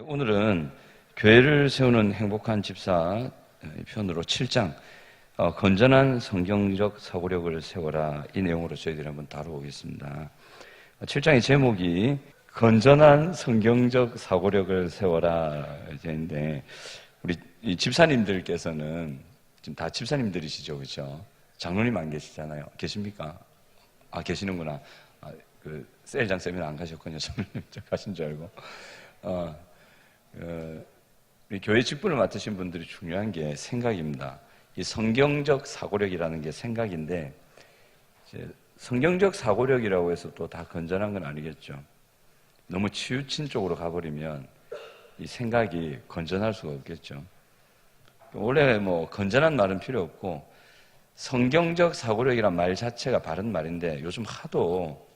오늘은 교회를 세우는 행복한 집사 편으로 7장 건전한 성경적 사고력을 세워라, 이 내용으로 저희들이 한번 다뤄보겠습니다. 7장의 제목이 건전한 성경적 사고력을 세워라 인데, 우리 이 집사님들께서는 지금 다 집사님들이시죠, 그렇죠? 장로님 안 계시잖아요. 계십니까? 계시는구나. 그 셀장 세미나 안 가셨군요. 저는 가신 줄 알고. 우리 교회 직분을 맡으신 분들이 중요한 게 생각입니다. 이 성경적 사고력이라는 게 생각인데, 이제 성경적 사고력이라고 해서 또 다 건전한 건 아니겠죠. 너무 치우친 쪽으로 가버리면 이 생각이 건전할 수가 없겠죠. 원래 뭐 건전한 말은 필요 없고, 성경적 사고력이란 말 자체가 바른 말인데, 요즘 하도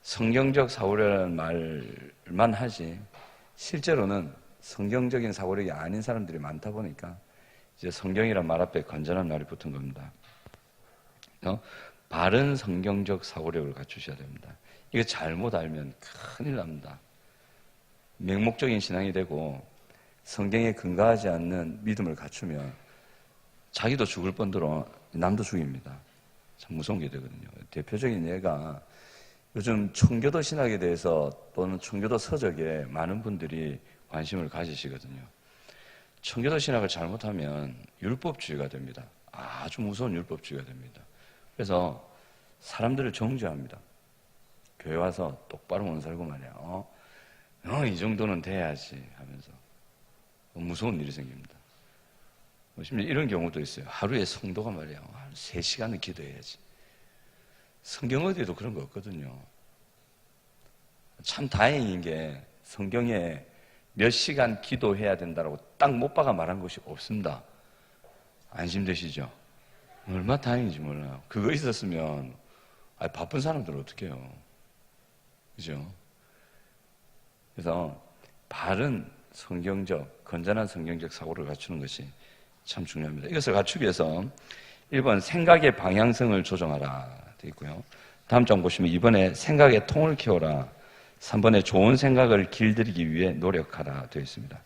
성경적 사고력이라는 말만 하지 실제로는 성경적인 사고력이 아닌 사람들이 많다 보니까 이제 성경이란 말 앞에 건전한 말이 붙은 겁니다. 바른 성경적 사고력을 갖추셔야 됩니다. 이거 잘못 알면 큰일 납니다. 맹목적인 신앙이 되고 성경에 근거하지 않는 믿음을 갖추면 자기도 죽을 뿐더러 남도 죽입니다. 참 무서운 게 되거든요. 대표적인 예가, 요즘 청교도 신학에 대해서 또는 청교도 서적에 많은 분들이 관심을 가지시거든요. 청교도 신학을 잘못하면 율법주의가 됩니다. 아주 무서운 율법주의가 됩니다. 그래서 사람들을 정죄합니다. 교회 와서 똑바로 못 살고 말이야. 이 정도는 돼야지 하면서 무서운 일이 생깁니다. 심지어 이런 경우도 있어요. 하루에 성도가 말이야, 3시간은 기도해야지. 성경 어디에도 그런 거 없거든요. 참 다행인 게 성경에 몇 시간 기도해야 된다고 딱 못 박아 말한 것이 없습니다. 안심되시죠? 얼마나 다행인지 몰라요. 그거 있었으면 바쁜 사람들은 어떻게 해요? 그죠? 그래서 바른 성경적, 건전한 성경적 사고를 갖추는 것이 참 중요합니다. 이것을 갖추기 위해서 1번 생각의 방향성을 조정하라 되어 있고요. 다음 장 보시면 2번에 생각의 통을 키워라, 3번에 좋은 생각을 길들이기 위해 노력하라 되어 있습니다.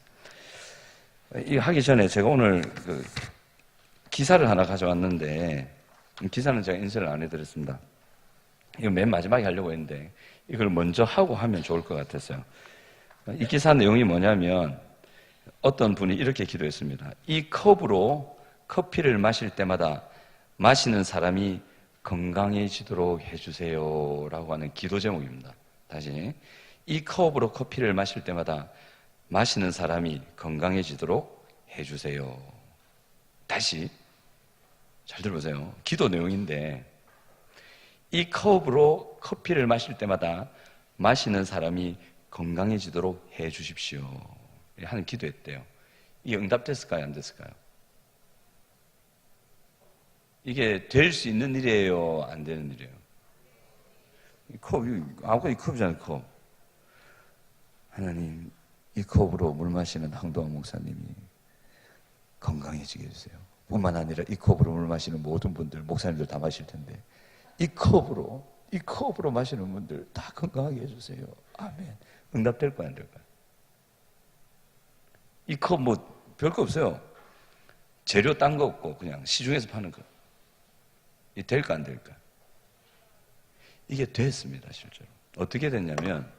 이거 하기 전에 제가 오늘 기사를 하나 가져왔는데, 기사는 제가 인쇄를 안 해드렸습니다. 이거 맨 마지막에 하려고 했는데 이걸 먼저 하고 하면 좋을 것 같았어요. 이 기사 내용이 뭐냐면, 어떤 분이 이렇게 기도했습니다. 이 컵으로 커피를 마실 때마다 마시는 사람이 건강해지도록 해주세요 라고 하는 기도 제목입니다. 다시, 이 컵으로 커피를 마실 때마다 마시는 사람이 건강해지도록 해주세요. 다시 잘 들어보세요. 기도 내용인데, 이 컵으로 커피를 마실 때마다 마시는 사람이 건강해지도록 해주십시오 하는 기도했대요. 이게 응답됐을까요? 안 됐을까요? 이게 될 수 있는 일이에요? 안 되는 일이에요? 이 컵이, 이 컵이잖아요, 컵. 하나님, 이 컵으로 물 마시는 황도환 목사님이 건강해지게 해주세요. 뿐만 아니라 이 컵으로 물 마시는 모든 분들, 목사님들 다 마실 텐데, 이 컵으로 마시는 분들 다 건강하게 해주세요. 아멘. 응답될 거야, 안 될까요? 이 컵 별거 없어요. 재료 딴 거 없고 그냥 시중에서 파는 거. 이 될까 안 될까? 이게 됐습니다, 실제로. 어떻게 됐냐면,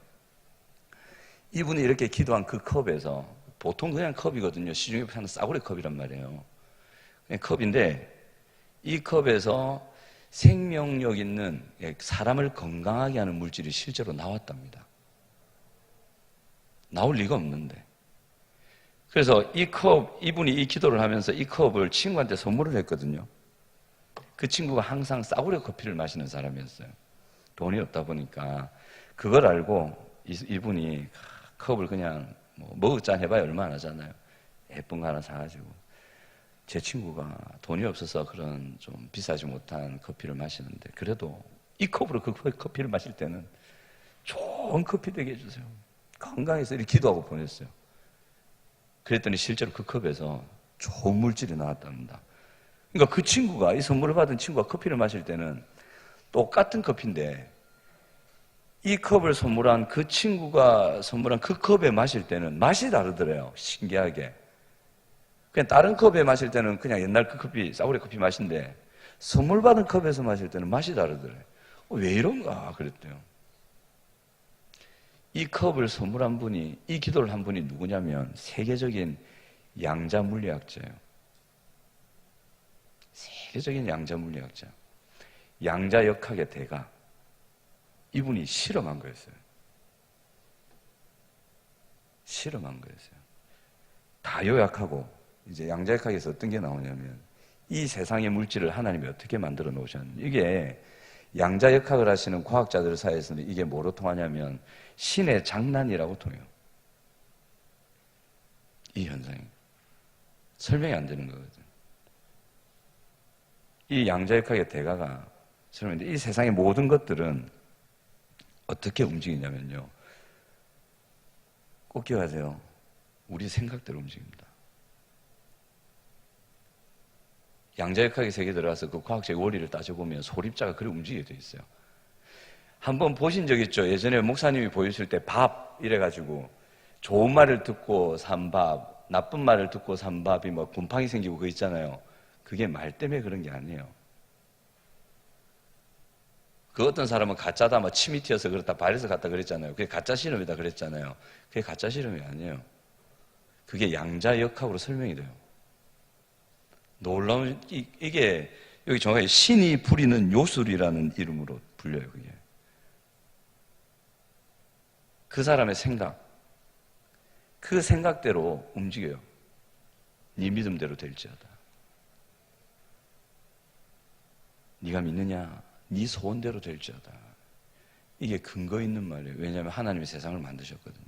이분이 이렇게 기도한 그 컵에서, 보통 그냥 컵이거든요. 시중에 파는 싸구려 컵이란 말이에요. 그냥 컵인데, 이 컵에서 생명력 있는, 사람을 건강하게 하는 물질이 실제로 나왔답니다. 나올 리가 없는데. 그래서 이분이 이 기도를 하면서 이 컵을 친구한테 선물을 했거든요. 그 친구가 항상 싸구려 커피를 마시는 사람이었어요. 돈이 없다 보니까 그걸 알고 이분이 컵을 그냥 머그잔 해봐야 얼마 안 하잖아요. 예쁜 거 하나 사가지고, 제 친구가 돈이 없어서 그런 좀 비싸지 못한 커피를 마시는데, 그래도 이 컵으로 그 커피를 마실 때는 좋은 커피 되게 해주세요. 건강해서 이렇게 기도하고 보냈어요. 그랬더니 실제로 그 컵에서 좋은 물질이 나왔답니다. 그러니까 그 친구가, 이 선물을 받은 친구가 커피를 마실 때는 똑같은 커피인데 이 컵을 선물한 그 친구가 선물한 그 컵에 마실 때는 맛이 다르더래요. 신기하게. 그냥 다른 컵에 마실 때는 그냥 옛날 그 커피, 싸구려 커피 맛인데 선물 받은 컵에서 마실 때는 맛이 다르더래요. 왜 이런가 그랬대요. 이 컵을 선물한 분이, 이 기도를 한 분이 누구냐면 세계적인 양자 물리학자예요. 세계적인 양자 물리학자. 양자역학의 대가. 이분이 실험한 거였어요. 실험한 거였어요. 다 요약하고 이제 양자역학에서 어떤 게 나오냐면 이 세상의 물질을 하나님이 어떻게 만들어 놓으셨는지, 이게 양자역학을 하시는 과학자들 사이에서는 이게 뭐로 통하냐면 신의 장난이라고 통해요. 이 현상이 설명이 안 되는 거거든. 이 양자역학의 대가가 설명인데, 이 세상의 모든 것들은 어떻게 움직이냐면요, 꼭 기억하세요. 우리 생각대로 움직입니다. 양자역학의 세계에 들어가서 그 과학적인 원리를 따져보면 소립자가 그렇게 움직이게 돼 있어요. 한번 보신 적 있죠? 예전에 목사님이 보여줄 때 밥 이래가지고 좋은 말을 듣고 산 밥, 나쁜 말을 듣고 산 밥이 뭐 곰팡이 생기고 그거 있잖아요. 그게 말 때문에 그런 게 아니에요. 그 어떤 사람은 가짜다, 뭐 침이 튀어서 그렇다, 발에서 갔다 그랬잖아요. 그게 가짜 실험이다 그랬잖아요. 그게 가짜 실험이 아니에요. 그게 양자역학으로 설명이 돼요. 놀라운, 이게 여기 정확하게 신이 부리는 요술이라는 이름으로 불려요. 그게 그 사람의 생각, 그 생각대로 움직여요. 네 믿음대로 될지어다. 네가 믿느냐? 네 소원대로 될지어다. 이게 근거 있는 말이에요. 왜냐하면 하나님이 세상을 만드셨거든요.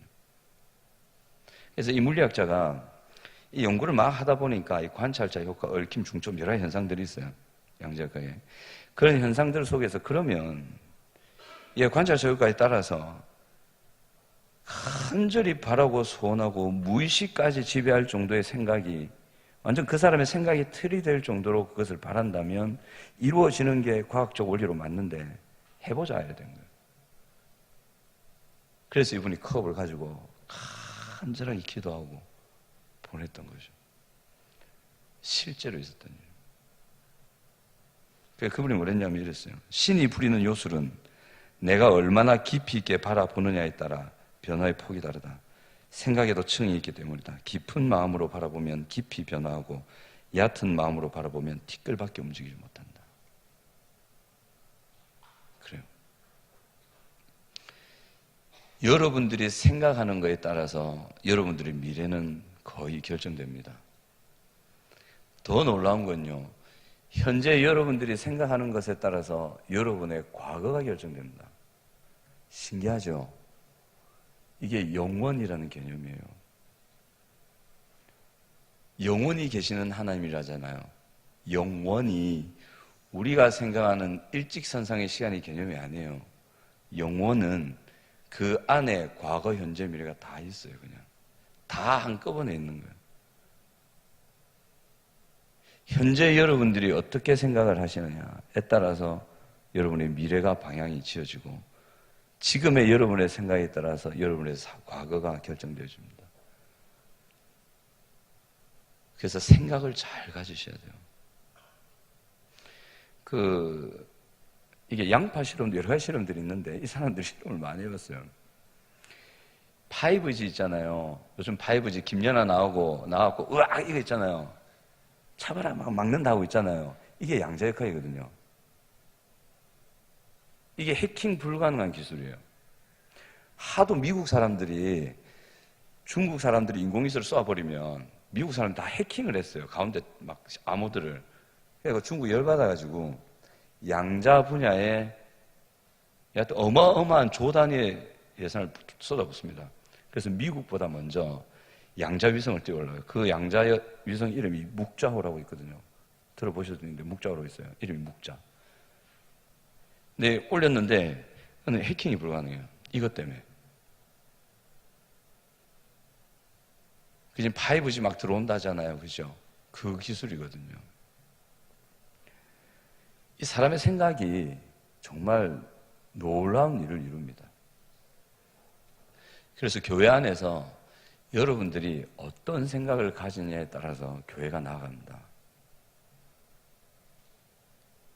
그래서 이 물리학자가 이 연구를 막 하다 보니까 이 관찰자 효과, 얽힘, 중첩 여러 현상들이 있어요. 양자역학에. 그런 현상들 속에서 그러면 이 관찰자 효과에 따라서 간절히 바라고 소원하고 무의식까지 지배할 정도의 생각이, 완전 그 사람의 생각이 틀이 될 정도로 그것을 바란다면 이루어지는 게 과학적 원리로 맞는데 해보자 해야 된 거예요. 그래서 이분이 컵을 가지고 간절하게 기도하고 보냈던 거죠. 실제로 있었던 일. 그러니까 그분이 뭐랬냐면 이랬어요. 신이 부리는 요술은 내가 얼마나 깊이 있게 바라보느냐에 따라 변화의 폭이 다르다. 생각에도 층이 있기 때문이다. 깊은 마음으로 바라보면 깊이 변화하고 얕은 마음으로 바라보면 티끌밖에 움직이지 못한다. 그래요. 여러분들이 생각하는 것에 따라서 여러분들의 미래는 거의 결정됩니다. 더 놀라운 건요, 현재 여러분들이 생각하는 것에 따라서 여러분의 과거가 결정됩니다. 신기하죠? 이게 영원이라는 개념이에요. 영원히 계시는 하나님이라잖아요. 영원히 우리가 생각하는 일직선상의 시간의 개념이 아니에요. 영원은 그 안에 과거, 현재, 미래가 다 있어요. 그냥 다 한꺼번에 있는 거예요. 현재 여러분들이 어떻게 생각을 하시느냐에 따라서 여러분의 미래가 방향이 지어지고, 지금의 여러분의 생각에 따라서 여러분의 과거가 결정되어집니다. 그래서 생각을 잘 가지셔야 돼요. 이게 양파 실험도 여러 가지 실험들이 있는데 이 사람들이 실험을 많이 해봤어요. 5G 있잖아요. 요즘 5G 김연아 나와갖고 으악 이거 있잖아요. 차봐라 막 막는다 하고 있잖아요. 이게 양자역학이거든요. 이게 해킹 불가능한 기술이에요. 하도 미국 사람들이 중국 사람들이 인공위성을 쏘아버리면 미국 사람들이 다 해킹을 했어요. 가운데 막 암호들을. 그래서 중국이 열받아가지고 양자 분야에 여하튼 어마어마한 조 단위의 예산을 쏟아붓습니다. 그래서 미국보다 먼저 양자 위성을 띄워올려요. 그 양자 위성 이름이 묵자호라고 있거든요. 들어보셔도 있는데 묵자호라고 있어요. 이름이 묵자. 네, 올렸는데 해킹이 불가능해요. 이것 때문에. 지금 5G 막 들어온다잖아요. 그죠? 그 기술이거든요. 이 사람의 생각이 정말 놀라운 일을 이룹니다. 그래서 교회 안에서 여러분들이 어떤 생각을 가지느냐에 따라서 교회가 나아갑니다.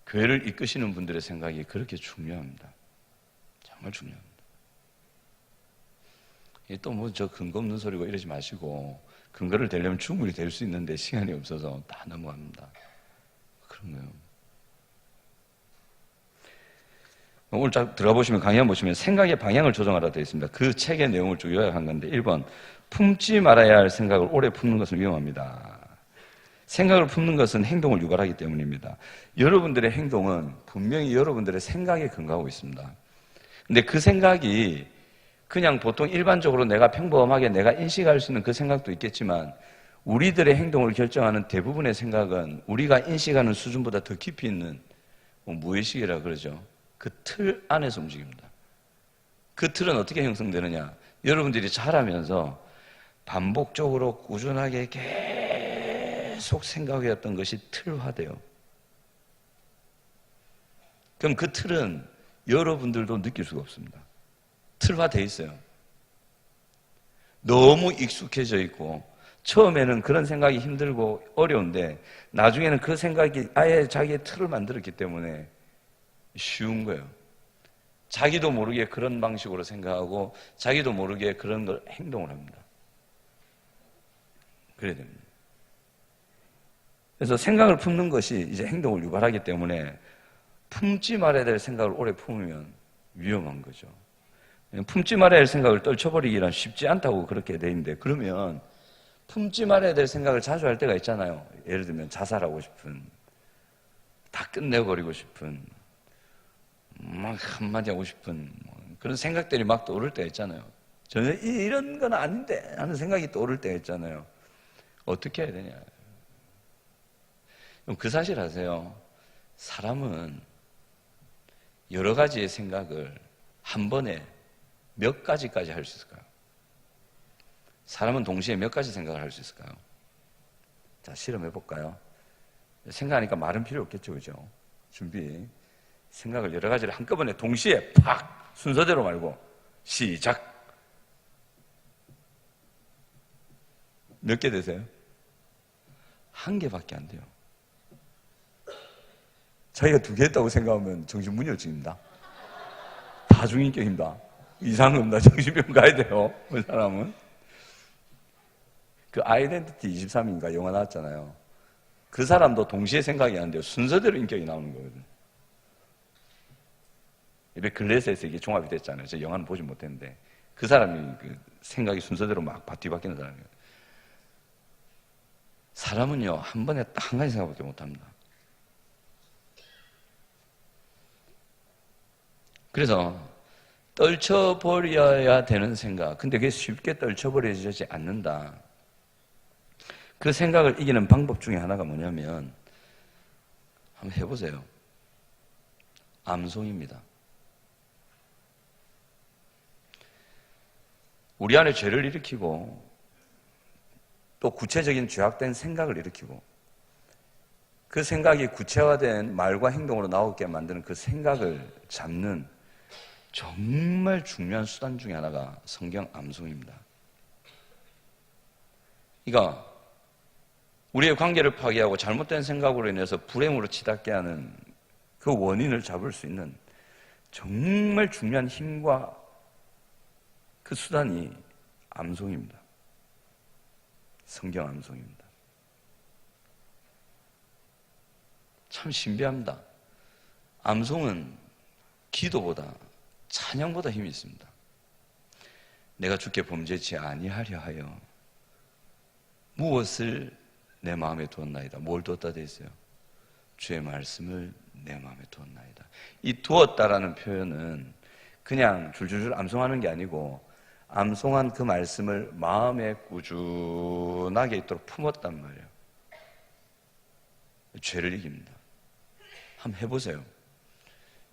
교회를 이끄시는 분들의 생각이 그렇게 중요합니다. 정말 중요합니다. 또 뭐 저 근거 없는 소리고 이러지 마시고, 근거를 대려면 충분히 될 수 있는데 시간이 없어서 다 넘어갑니다. 그런 거예요. 오늘 쫙 들어가 보시면, 강의 보시면 생각의 방향을 조정하라 되어 있습니다. 그 책의 내용을 쭉 요약한 건데, 1번, 품지 말아야 할 생각을 오래 품는 것은 위험합니다. 생각을 품는 것은 행동을 유발하기 때문입니다. 여러분들의 행동은 분명히 여러분들의 생각에 근거하고 있습니다. 근데 그 생각이 그냥 보통 일반적으로 내가 평범하게 내가 인식할 수 있는 그 생각도 있겠지만, 우리들의 행동을 결정하는 대부분의 생각은 우리가 인식하는 수준보다 더 깊이 있는 무의식이라 그러죠. 그 틀 안에서 움직입니다. 그 틀은 어떻게 형성되느냐? 여러분들이 자라면서 반복적으로 꾸준하게 계속 생각해왔던 것이 틀화돼요. 그럼 그 틀은 여러분들도 느낄 수가 없습니다. 틀화돼 있어요. 너무 익숙해져 있고, 처음에는 그런 생각이 힘들고 어려운데 나중에는 그 생각이 아예 자기의 틀을 만들었기 때문에 쉬운 거예요. 자기도 모르게 그런 방식으로 생각하고 자기도 모르게 그런 걸 행동을 합니다. 그래야 됩니다. 그래서 생각을 품는 것이 이제 행동을 유발하기 때문에 품지 말아야 될 생각을 오래 품으면 위험한 거죠. 품지 말아야 할 생각을 떨쳐버리기란 쉽지 않다고 그렇게 돼 있는데, 그러면 품지 말아야 될 생각을 자주 할 때가 있잖아요. 예를 들면 자살하고 싶은, 다 끝내버리고 싶은, 막 한마디 하고 싶은 그런 생각들이 막 떠오를 때가 있잖아요. 전혀 이런 건 아닌데 하는 생각이 떠오를 때가 있잖아요. 어떻게 해야 되냐? 그 사실 아세요? 사람은 여러 가지의 생각을 한 번에 몇 가지까지 할 수 있을까요? 사람은 동시에 몇 가지 생각을 할 수 있을까요? 자, 실험해 볼까요? 생각하니까 말은 필요 없겠죠, 그죠? 준비. 생각을 여러 가지를 한꺼번에 동시에 팍! 순서대로 말고 시작! 몇 개 되세요? 한 개밖에 안 돼요. 자기가 두 개 했다고 생각하면 정신분열증입니다. 다중인격입니다. 이상은 없나? 정신병 가야 돼요. 그 사람은. 그 아이덴티티 23인가 영화 나왔잖아요. 그 사람도 동시에 생각이 안 돼요. 순서대로 인격이 나오는 거거든요. 이게 글래스에서 이게 종합이 됐잖아요. 저 영화는 보지 못했는데 그 사람이 그 생각이 순서대로 막 뒤바뀌는 사람이에요. 사람은요, 한 번에 딱 한 가지 생각밖에 못 합니다. 그래서 떨쳐버려야 되는 생각, 근데 그게 쉽게 떨쳐버려지지 않는다. 그 생각을 이기는 방법 중에 하나가 뭐냐면, 한번 해보세요. 암송입니다. 우리 안에 죄를 일으키고 또 구체적인 죄악된 생각을 일으키고 그 생각이 구체화된 말과 행동으로 나오게 만드는 그 생각을 잡는 정말 중요한 수단 중에 하나가 성경 암송입니다. 그러니까 우리의 관계를 파괴하고 잘못된 생각으로 인해서 불행으로 치닫게 하는 그 원인을 잡을 수 있는 정말 중요한 힘과 그 수단이 암송입니다. 성경 암송입니다. 참 신비합니다. 암송은 기도보다 찬양보다 힘이 있습니다. 내가 주께 범죄치 아니하려 하여 무엇을 내 마음에 두었나이다. 뭘 두었다 돼 있어요? 주의 말씀을 내 마음에 두었나이다. 이 두었다라는 표현은 그냥 줄줄줄 암송하는 게 아니고 암송한 그 말씀을 마음에 꾸준하게 있도록 품었단 말이에요. 죄를 이깁니다. 한번 해보세요.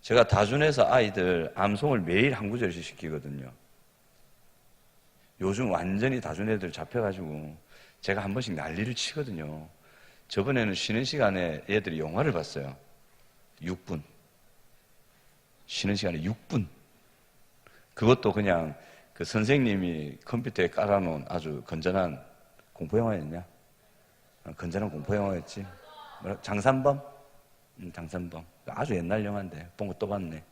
제가 다준에서 아이들 암송을 매일 한 구절씩 시키거든요. 요즘 완전히 다준 애들 잡혀가지고 제가 한 번씩 난리를 치거든요. 저번에는 쉬는 시간에 애들이 영화를 봤어요. 6분. 쉬는 시간에 6분. 그것도 그냥 그 선생님이 컴퓨터에 깔아놓은 아주 건전한 공포영화였냐? 건전한 공포영화였지. 장산범? 장산범. 아주 옛날 영화인데 본 거 또 봤네.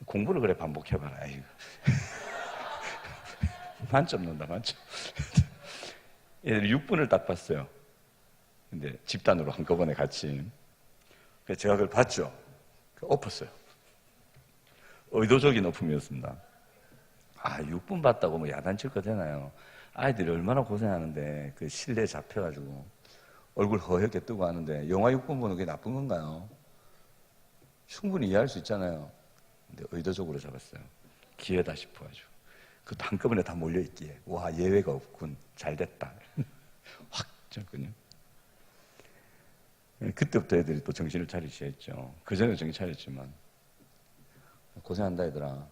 공부를 그래 반복해봐라. 아이고. 만점 넣는다, 만점. 얘들이 6분을 딱 봤어요. 근데 집단으로 한꺼번에 같이. 그래서 제가 그걸 봤죠. 엎었어요. 의도적인 엎음이었습니다. 6분 봤다고 뭐 야단칠 거 되나요? 아이들이 얼마나 고생하는데 그 실내에 잡혀가지고 얼굴 허옇게 뜨고 하는데 영화 6분 보는 게 나쁜 건가요? 충분히 이해할 수 있잖아요. 근데 의도적으로 잡았어요. 기회다 싶어가지고. 그 한꺼번에 다 몰려있기에 와, 예외가 없군, 잘 됐다. 확 졌거든요. 그때부터 애들이 또 정신을 차리기 시작했죠. 그전에 정신 차렸지만 고생한다 얘들아,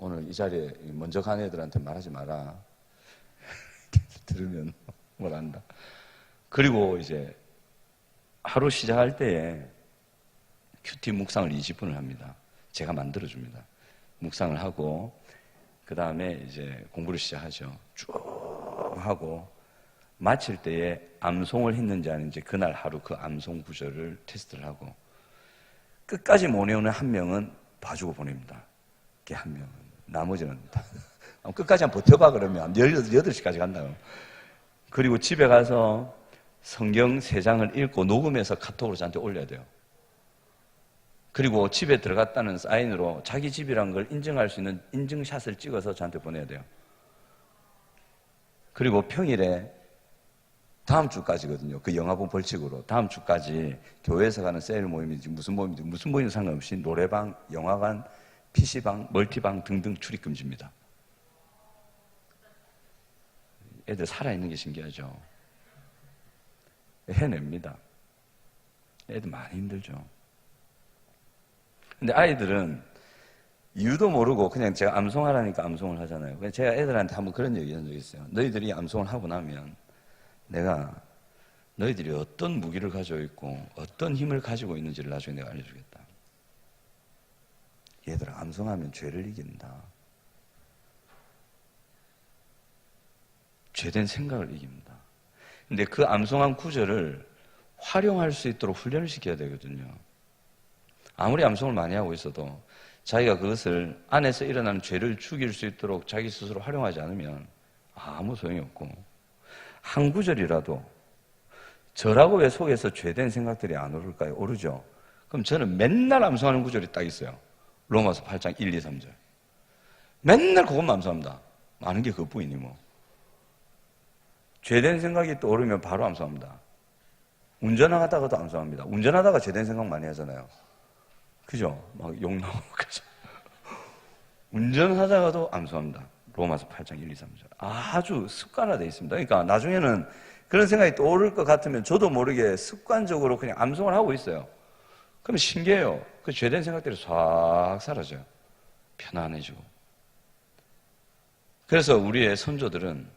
오늘 이 자리에 먼저 간 애들한테 말하지 마라. 들으면 뭘 안다. 그리고 이제 하루 시작할 때에 큐티 묵상을 20분을 합니다. 제가 만들어줍니다. 묵상을 하고 그 다음에 이제 공부를 시작하죠. 쭉 하고 마칠 때에 암송을 했는지 아닌지 그날 하루 그 암송 구절을 테스트를 하고 끝까지 못 외우는 한 명은 봐주고 보냅니다. 그게 한 명은. 나머지는 끝까지 한번 버텨봐 그러면 18시까지 간다고. 그리고 집에 가서 성경 3장을 읽고 녹음해서 카톡으로 저한테 올려야 돼요. 그리고 집에 들어갔다는 사인으로 자기 집이란 걸 인증할 수 있는 인증샷을 찍어서 저한테 보내야 돼요. 그리고 평일에 다음 주까지거든요. 그 영화본 벌칙으로 다음 주까지 교회에서 가는 세일 모임인지 무슨 모임인지 상관없이 노래방, 영화관, PC방, 멀티방 등등 출입 금지입니다. 애들 살아있는 게 신기하죠. 해냅니다. 애들 많이 힘들죠. 근데 아이들은 이유도 모르고 그냥 제가 암송하라니까 암송을 하잖아요. 그래서 제가 애들한테 한번 그런 얘기 한 적이 있어요. 너희들이 암송을 하고 나면 내가 너희들이 어떤 무기를 가지고 있고 어떤 힘을 가지고 있는지를 나중에 내가 알려주겠다. 얘들아, 암송하면 죄를 이긴다. 죄된 생각을 이깁니다. 근데 그 암송한 구절을 활용할 수 있도록 훈련을 시켜야 되거든요. 아무리 암송을 많이 하고 있어도 자기가 그것을 안에서 일어나는 죄를 죽일 수 있도록 자기 스스로 활용하지 않으면 아무 소용이 없고, 한 구절이라도 저라고 왜 속에서 죄된 생각들이 안 오를까요? 오르죠. 그럼 저는 맨날 암송하는 구절이 딱 있어요. 로마서 8장 1, 2, 3절. 맨날 그것만 암송합니다. 많은 게 그것뿐이니 뭐. 죄된 생각이 또 오르면 바로 암송합니다. 운전하다가도 암송합니다. 운전하다가 죄된 생각 많이 하잖아요. 그죠? 막 욕 나오고 그죠? 운전하다가도 암송합니다. 로마서 8장 1, 2, 3절. 아주 습관화되어 있습니다. 그러니까 나중에는 그런 생각이 또 오를 것 같으면 저도 모르게 습관적으로 그냥 암송을 하고 있어요. 그럼 신기해요. 그 죄된 생각들이 싹 사라져요. 편안해지고. 그래서 우리의 선조들은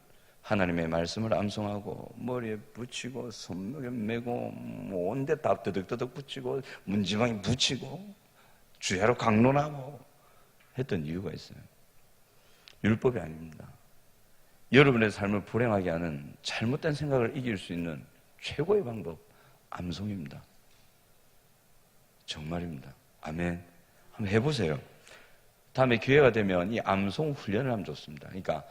하나님의 말씀을 암송하고 머리에 붙이고 손목에 메고 뭐 온데 다 더덕더덕 붙이고 문지방에 붙이고 주야로 강론하고 했던 이유가 있어요. 율법이 아닙니다. 여러분의 삶을 불행하게 하는 잘못된 생각을 이길 수 있는 최고의 방법, 암송입니다. 정말입니다. 아멘. 한번 해보세요. 다음에 기회가 되면 이 암송 훈련을 하면 좋습니다. 그러니까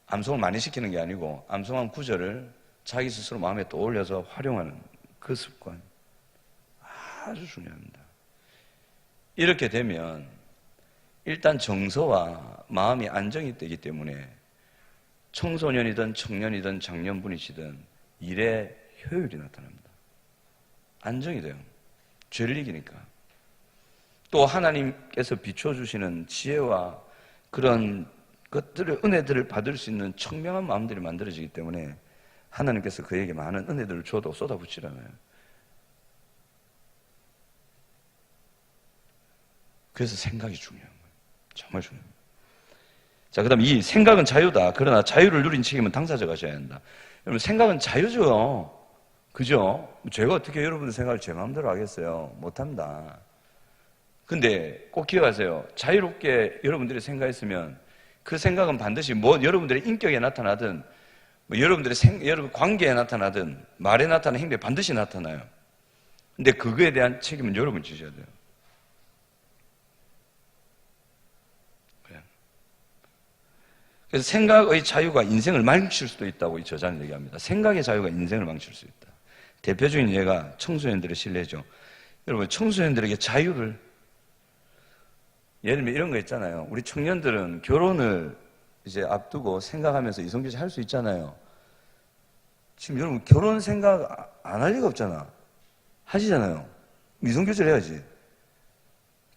암송을 많이 시키는 게 아니고 암송한 구절을 자기 스스로 마음에 떠올려서 활용하는 그 습관, 아주 중요합니다. 이렇게 되면 일단 정서와 마음이 안정이 되기 때문에 청소년이든 청년이든 장년분이시든 일에 효율이 나타납니다. 안정이 돼요. 죄를 이기니까. 또 하나님께서 비춰주시는 지혜와 그런 것들을, 은혜들을 받을 수 있는 청명한 마음들이 만들어지기 때문에 하나님께서 그에게 많은 은혜들을 줘도 쏟아붓지잖아요. 그래서 생각이 중요한 거예요. 정말 중요합니다. 자, 그 다음 이 생각은 자유다. 그러나 자유를 누린 책임은 당사자가 져야 한다. 여러분, 생각은 자유죠. 그죠? 제가 어떻게 여러분의 생각을 제 마음대로 하겠어요? 못합니다. 근데 꼭 기억하세요. 자유롭게 여러분들이 생각했으면 그 생각은 반드시 뭐 여러분들의 인격에 나타나든 뭐 여러분 관계에 나타나든 말에 나타나는 행동에 반드시 나타나요. 근데 그거에 대한 책임은 여러분이 지셔야 돼요. 그래서 생각의 자유가 인생을 망칠 수도 있다고 이 저자는 얘기합니다. 생각의 자유가 인생을 망칠 수 있다. 대표적인 예가 청소년들의 신뢰죠. 여러분, 청소년들에게 자유를, 예를 들면 이런 거 있잖아요. 우리 청년들은 결혼을 이제 앞두고 생각하면서 이성교제 할 수 있잖아요. 지금 여러분, 결혼 생각 안 할 리가 없잖아. 하시잖아요. 이성교제를 해야지.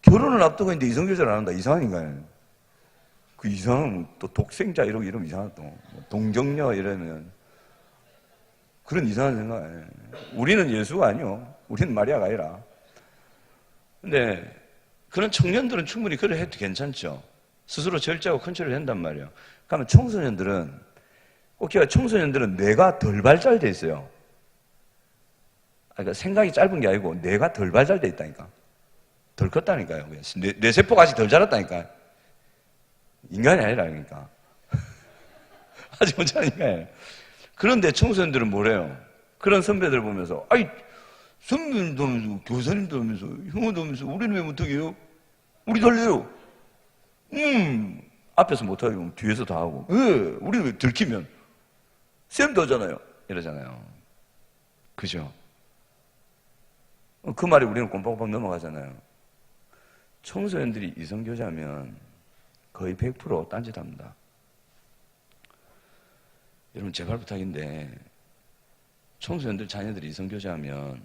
결혼을 앞두고 있는데 이성교제를 안 한다. 이상한 인간이에요. 그 이상은 또 독생자 이러면 이상하다. 또 동정녀 이러면 그런 이상한 생각. 우리는 예수가 아니요. 우리는 마리아가 아니라. 근데 그런 청년들은 충분히 그래 해도 괜찮죠. 스스로 절제하고 컨트롤 한단 말이에요. 그러면 청소년들은 꼭 기억해, 청소년들은 뇌가 덜 발달돼 있어요. 그러니까 생각이 짧은 게 아니고 뇌가 덜 발달돼 있다니까. 덜 컸다니까요. 뇌세포가 아직 덜 자랐다니까요. 인간이 아니라, 그러니까. 아직 못자란 인간이에요. 그런데 청소년들은 뭐래요? 그런 선배들 보면서, 아이, 선배님도 하면서, 교사님도 하면서, 형도 하면서, 우리는 왜 못하게요? 우리 달래요. 앞에서 못하게 하면 뒤에서 다 하고. 왜? 우리는 왜 들키면? 쌤도 하잖아요. 이러잖아요. 그죠? 그 말이 우리는 꼼빡꼼빡 넘어가잖아요. 청소년들이 이성교제하면 거의 100% 딴짓합니다. 여러분 제발 부탁인데 청소년들 자녀들이 이성교제하면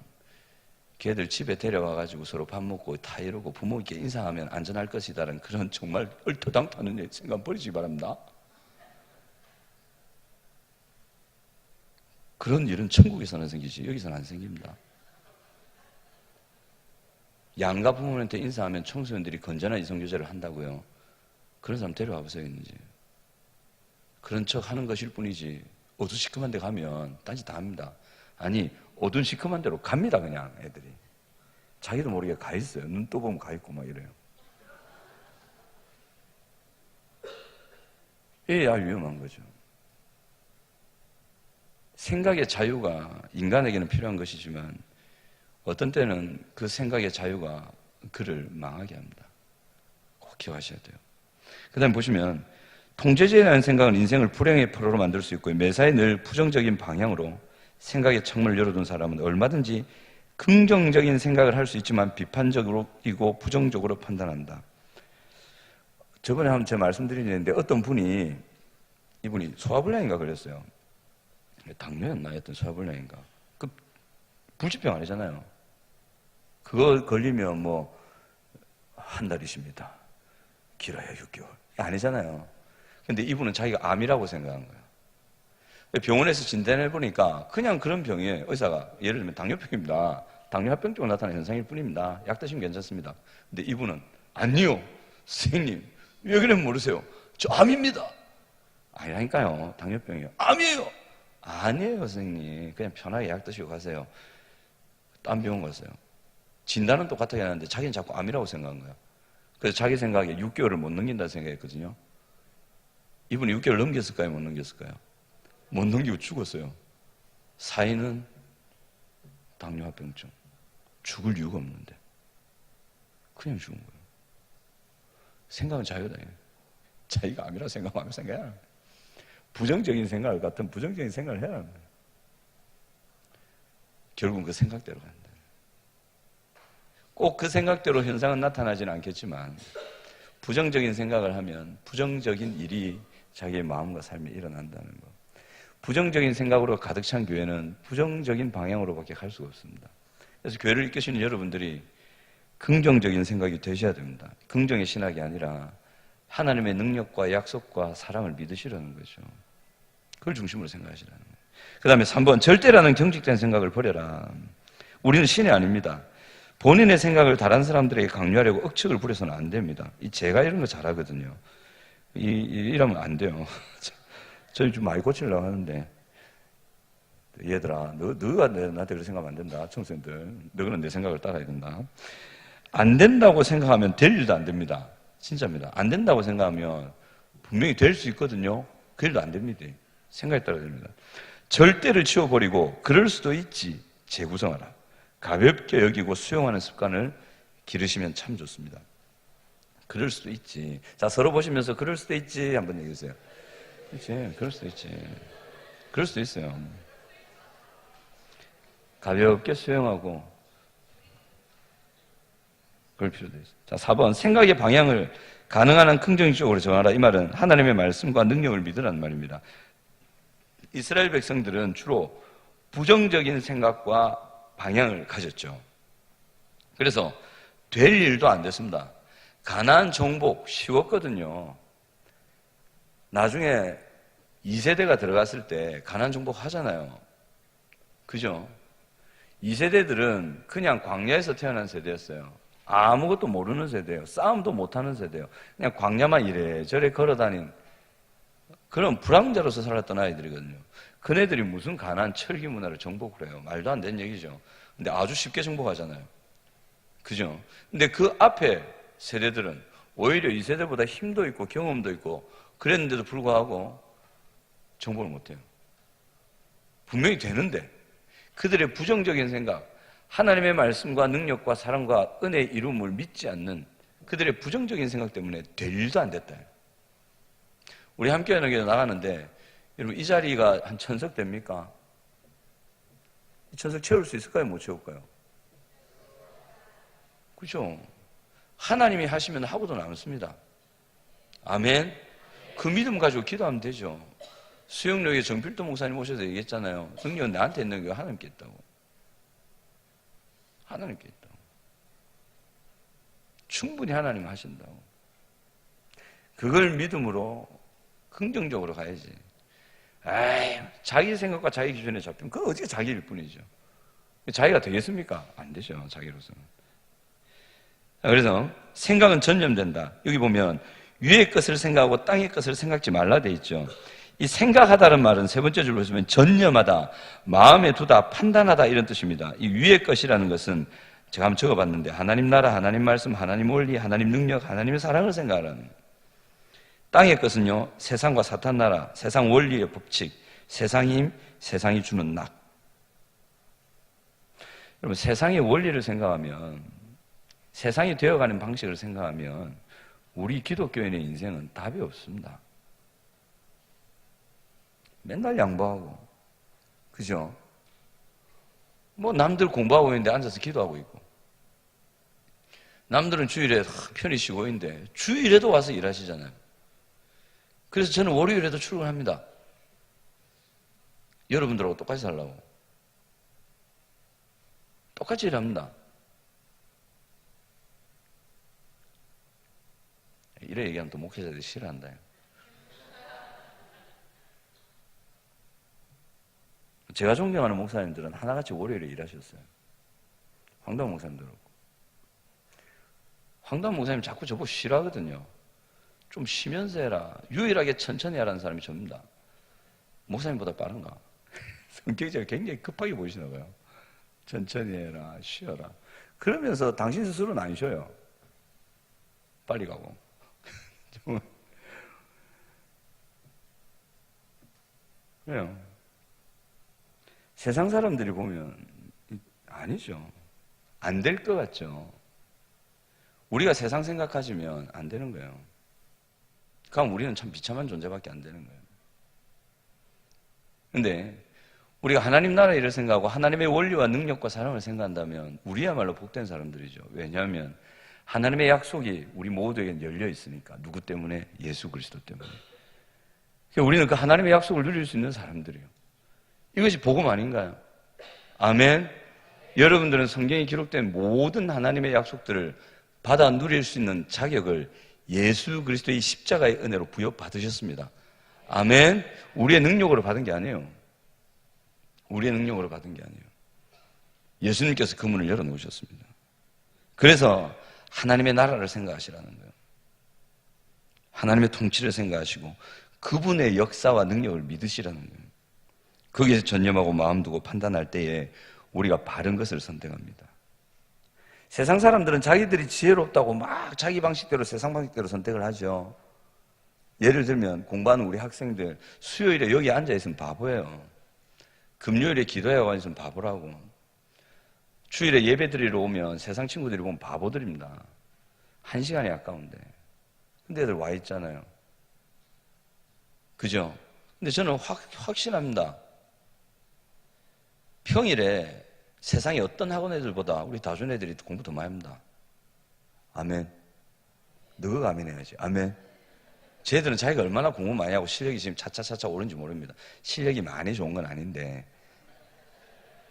걔들 집에 데려와가지고 서로 밥 먹고 다 이러고 부모님께 인사하면 안전할 것이다라는 그런 정말 얼토당토하는 생각 버리시기 바랍니다. 그런 일은 천국에서는 생기지 여기서는 안 생깁니다. 양가 부모님한테 인사하면 청소년들이 건전한 이성교제를 한다고요. 그런 사람 데려와 보세요, 있는지. 그런 척 하는 것일 뿐이지, 어두시큼한 데 가면 딴짓 다 합니다. 아니, 어두운 시큼한 데로 갑니다, 그냥 애들이. 자기도 모르게 가 있어요. 눈 떠보면 가 있고 막 이래요. 이게 아주 위험한 거죠. 생각의 자유가 인간에게는 필요한 것이지만 어떤 때는 그 생각의 자유가 그를 망하게 합니다. 꼭 기억하셔야 돼요. 그 다음에 보시면 통제제에 대한 생각은 인생을 불행의 포로로 만들 수 있고 매사에 늘 부정적인 방향으로 생각의 창문을 열어둔 사람은 얼마든지 긍정적인 생각을 할 수 있지만 비판적이고 부정적으로 판단한다. 저번에 한번 제가 말씀드리는데 어떤 분이 이분이 소화불량인가 걸렸어요. 당뇨였나 했던 소화불량인가. 그 불치병 아니잖아요. 그거 걸리면 뭐 한 달이십니다. 길어야 6개월. 아니잖아요. 근데 이분은 자기가 암이라고 생각한 거예요. 병원에서 진단해보니까 그냥 그런 병이에요. 의사가 예를 들면 당뇨병입니다. 당뇨합병증으로 나타나는 현상일 뿐입니다. 약 드시면 괜찮습니다. 근데 이분은 아니요. 선생님 왜 그러면 모르세요? 저 암입니다. 아니라니까요. 당뇨병이에요. 암이에요. 아니에요 선생님. 그냥 편하게 약 드시고 가세요. 딴 병원 가세요. 진단은 똑같게 하는데 자기는 자꾸 암이라고 생각한 거예요. 그래서 자기 생각에 6개월을 못 넘긴다 생각했거든요. 이분이 6개월 넘겼을까요? 못 넘겼을까요? 못 넘기고 죽었어요. 사인은 당뇨합병증. 죽을 이유가 없는데 그냥 죽은 거예요. 생각은 자유다. 자기가 암이라고 생각하면 생각해야 부정적인 생각 같은 부정적인 생각을 해야 하는 거예요. 결국은 그 생각대로 간다. 꼭 그 생각대로 현상은 나타나지는 않겠지만 부정적인 생각을 하면 부정적인 일이 자기의 마음과 삶에 일어난다는 것. 부정적인 생각으로 가득 찬 교회는 부정적인 방향으로밖에 갈 수가 없습니다. 그래서 교회를 이끄시는 여러분들이 긍정적인 생각이 되셔야 됩니다. 긍정의 신학이 아니라 하나님의 능력과 약속과 사랑을 믿으시라는 거죠. 그걸 중심으로 생각하시라는 거예요. 그 다음에 3번, 절대라는 경직된 생각을 버려라. 우리는 신이 아닙니다. 본인의 생각을 다른 사람들에게 강요하려고 억측을 부려서는 안 됩니다. 제가 이런 거 잘하거든요. 이러면 안 돼요. 저희 좀 많이 고치려고 하는데, 얘들아, 너가 나한테 그렇게 생각하면 안 된다. 청소년들. 너는 내 생각을 따라야 된다. 안 된다고 생각하면 될 일도 안 됩니다. 진짜입니다. 안 된다고 생각하면 분명히 될 수 있거든요. 그래도 안 됩니다. 생각에 따라 됩니다. 절대를 치워버리고 그럴 수도 있지 재구성하라. 가볍게 여기고 수용하는 습관을 기르시면 참 좋습니다. 그럴 수도 있지. 자, 서로 보시면서 그럴 수도 있지 한번 얘기해주세요. 그렇지, 그럴 수도 있지. 그럴 수도 있어요. 가볍게 수용하고 그럴 필요도 있어요. 자, 4번 생각의 방향을 가능한 한 긍정적으로 정하라. 이 말은 하나님의 말씀과 능력을 믿으라는 말입니다. 이스라엘 백성들은 주로 부정적인 생각과 방향을 가졌죠. 그래서 될 일도 안 됐습니다. 가나안 정복 쉬웠거든요. 나중에 2세대가 들어갔을 때 가나안 정복 하잖아요. 그죠? 2세대들은 그냥 광야에서 태어난 세대였어요. 아무것도 모르는 세대예요. 싸움도 못하는 세대예요. 그냥 광야만 이래저래 걸어다닌 그런 불황자로서 살았던 아이들이거든요. 그네들이 무슨 가나안 철기 문화를 정복을 해요. 말도 안 되는 얘기죠. 근데 아주 쉽게 정복하잖아요. 그죠? 근데 그 앞에 세대들은 오히려 이 세대보다 힘도 있고 경험도 있고 그랬는데도 불구하고 정복을 못해요. 분명히 되는데 그들의 부정적인 생각, 하나님의 말씀과 능력과 사랑과 은혜의 이룸을 믿지 않는 그들의 부정적인 생각 때문에 될 일도 안 됐다. 우리 함께하는 교회 나가는데 여러분 이 자리가 한 1000석 됩니까? 이 1000석 채울 수 있을까요? 못 채울까요? 그죠? 하나님이 하시면 하고도 남습니다. 아멘. 그 믿음 가지고 기도하면 되죠. 수영역에 정필도 목사님 오셔서 얘기했잖아요. 능력은 나한테 있는 게 하나님께 있다고. 하나님께 있다고. 충분히 하나님 하신다고. 그걸 믿음으로 긍정적으로 가야지. 에이, 자기 생각과 자기 기준에 잡히면 그건 어떻게 자기일 뿐이죠. 자기가 되겠습니까? 안 되죠. 자기로서는. 그래서 생각은 전념된다. 여기 보면 위의 것을 생각하고 땅의 것을 생각지 말라 돼 있죠. 이 생각하다는 말은 세 번째 줄로 보시면 전념하다, 마음에 두다, 판단하다 이런 뜻입니다. 이 위의 것이라는 것은 제가 한번 적어봤는데 하나님 나라, 하나님 말씀, 하나님 원리, 하나님 능력, 하나님의 사랑을 생각하라는. 땅의 것은요, 세상과 사탄 나라, 세상 원리의 법칙, 세상의 힘, 세상이 주는 낙. 여러분 세상의 원리를 생각하면, 세상이 되어가는 방식을 생각하면 우리 기독교인의 인생은 답이 없습니다. 맨날 양보하고, 그죠? 뭐 남들 공부하고 있는데 앉아서 기도하고 있고, 남들은 주일에 편히 쉬고 있는데 주일에도 와서 일하시잖아요. 그래서 저는 월요일에도 출근합니다. 여러분들하고 똑같이 살라고. 똑같이 일합니다. 이래 얘기하면 또 목회자들이 싫어한다. 제가 존경하는 목사님들은 하나같이 월요일에 일하셨어요. 황당 목사님들하고. 황당 목사님 자꾸 저보고 싫어하거든요. 좀 쉬면서 해라. 유일하게 천천히 하라는 사람이 접니다. 목사님보다 빠른가? 성격이 굉장히 급하게 보이시나 봐요. 천천히 해라, 쉬어라. 그러면서 당신 스스로는 안 쉬어요. 빨리 가고. 왜요? 세상 사람들이 보면 아니죠. 안 될 것 같죠. 우리가 세상 생각하시면 안 되는 거예요. 그럼 우리는 참 비참한 존재밖에 안 되는 거예요. 근데 우리가 하나님 나라 일을 생각하고 하나님의 원리와 능력과 사랑을 생각한다면 우리야말로 복된 사람들이죠. 왜냐하면 하나님의 약속이 우리 모두에게 열려 있으니까. 누구 때문에? 예수 그리스도 때문에. 그러니까 우리는 그 하나님의 약속을 누릴 수 있는 사람들이에요. 이것이 복음 아닌가요? 아멘. 여러분들은 성경에 기록된 모든 하나님의 약속들을 받아 누릴 수 있는 자격을 예수 그리스도의 십자가의 은혜로 부여받으셨습니다. 아멘. 우리의 능력으로 받은 게 아니에요. 우리의 능력으로 받은 게 아니에요. 예수님께서 그 문을 열어놓으셨습니다. 그래서 하나님의 나라를 생각하시라는 거예요. 하나님의 통치를 생각하시고 그분의 역사와 능력을 믿으시라는 거예요. 거기에서 전념하고 마음 두고 판단할 때에 우리가 바른 것을 선택합니다. 세상 사람들은 자기들이 지혜롭다고 막 자기 방식대로 세상 방식대로 선택을 하죠. 예를 들면 공부하는 우리 학생들 수요일에 여기 앉아있으면 바보예요. 금요일에 기도회가 앉아있으면 바보라고. 주일에 예배 드리러 오면 세상 친구들이 보면 바보들입니다. 1시간이 아까운데. 근데 애들 와 있잖아요. 그죠? 근데 저는 확신합니다. 평일에 세상의 어떤 학원 애들보다 우리 다준 애들이 공부 더 많이 합니다. 아멘. 너가 아멘 해야지. 아멘. 쟤들은 자기가 얼마나 공부 많이 하고 실력이 지금 차차차차 오른지 모릅니다. 실력이 많이 좋은 건 아닌데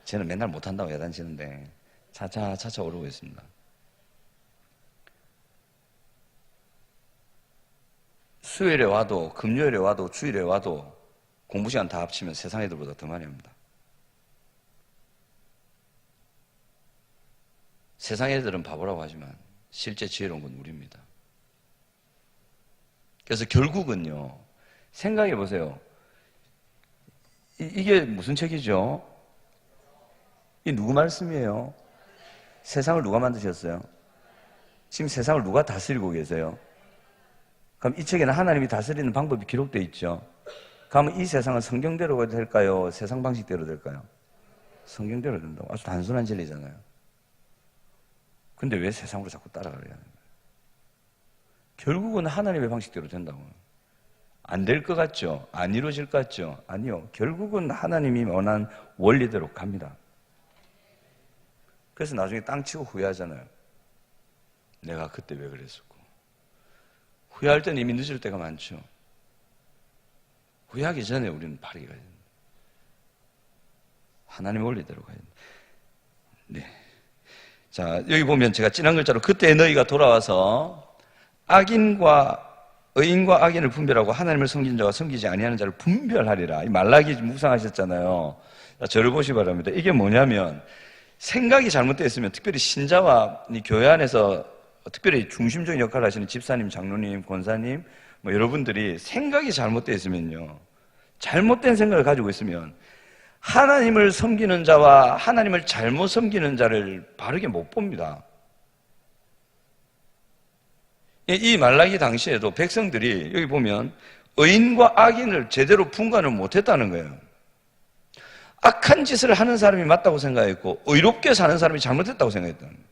쟤는 맨날 못한다고 야단치는데 차차차차 오르고 있습니다. 수요일에 와도 금요일에 와도 주일에 와도 공부 시간 다 합치면 세상 애들보다 더 많이 합니다. 세상 애들은 바보라고 하지만 실제 지혜로운 건 우리입니다. 그래서 결국은요, 생각해 보세요. 이게 무슨 책이죠? 이 누구 말씀이에요? 세상을 누가 만드셨어요? 지금 세상을 누가 다스리고 계세요? 그럼 이 책에는 하나님이 다스리는 방법이 기록되어 있죠. 그러면 이 세상은 성경대로 될까요? 세상 방식대로 될까요? 성경대로 된다고. 아주 단순한 진리잖아요. 근데 왜 세상으로 자꾸 따라가려고 하는 거예요? 결국은 하나님의 방식대로 된다고. 안 될 것 같죠? 안 이루어질 것 같죠? 아니요. 결국은 하나님이 원한 원리대로 갑니다. 그래서 나중에 땅 치고 후회하잖아요. 내가 그때 왜 그랬었고. 후회할 때는 이미 늦을 때가 많죠. 후회하기 전에 우리는 바르게 가야 됩니다. 하나님의 원리대로 가야 됩니다. 네. 자, 여기 보면 제가 진한 글자로 그때 너희가 돌아와서 의인과 악인을 분별하고 하나님을 섬기는 자와 섬기지 아니하는 자를 분별하리라. 이 말라기 묵상하셨잖아요. 자, 저를 보시 바랍니다. 이게 뭐냐면 생각이 잘못되어 있으면 특별히 신자와 이 교회 안에서 특별히 중심적인 역할을 하시는 집사님, 장로님, 권사님 뭐 여러분들이 생각이 잘못되어 있으면요, 잘못된 생각을 가지고 있으면 하나님을 섬기는 자와 하나님을 잘못 섬기는 자를 바르게 못 봅니다. 이 말라기 당시에도 백성들이 여기 보면 의인과 악인을 제대로 분간을 못했다는 거예요. 악한 짓을 하는 사람이 맞다고 생각했고 의롭게 사는 사람이 잘못했다고 생각했다는 거예요.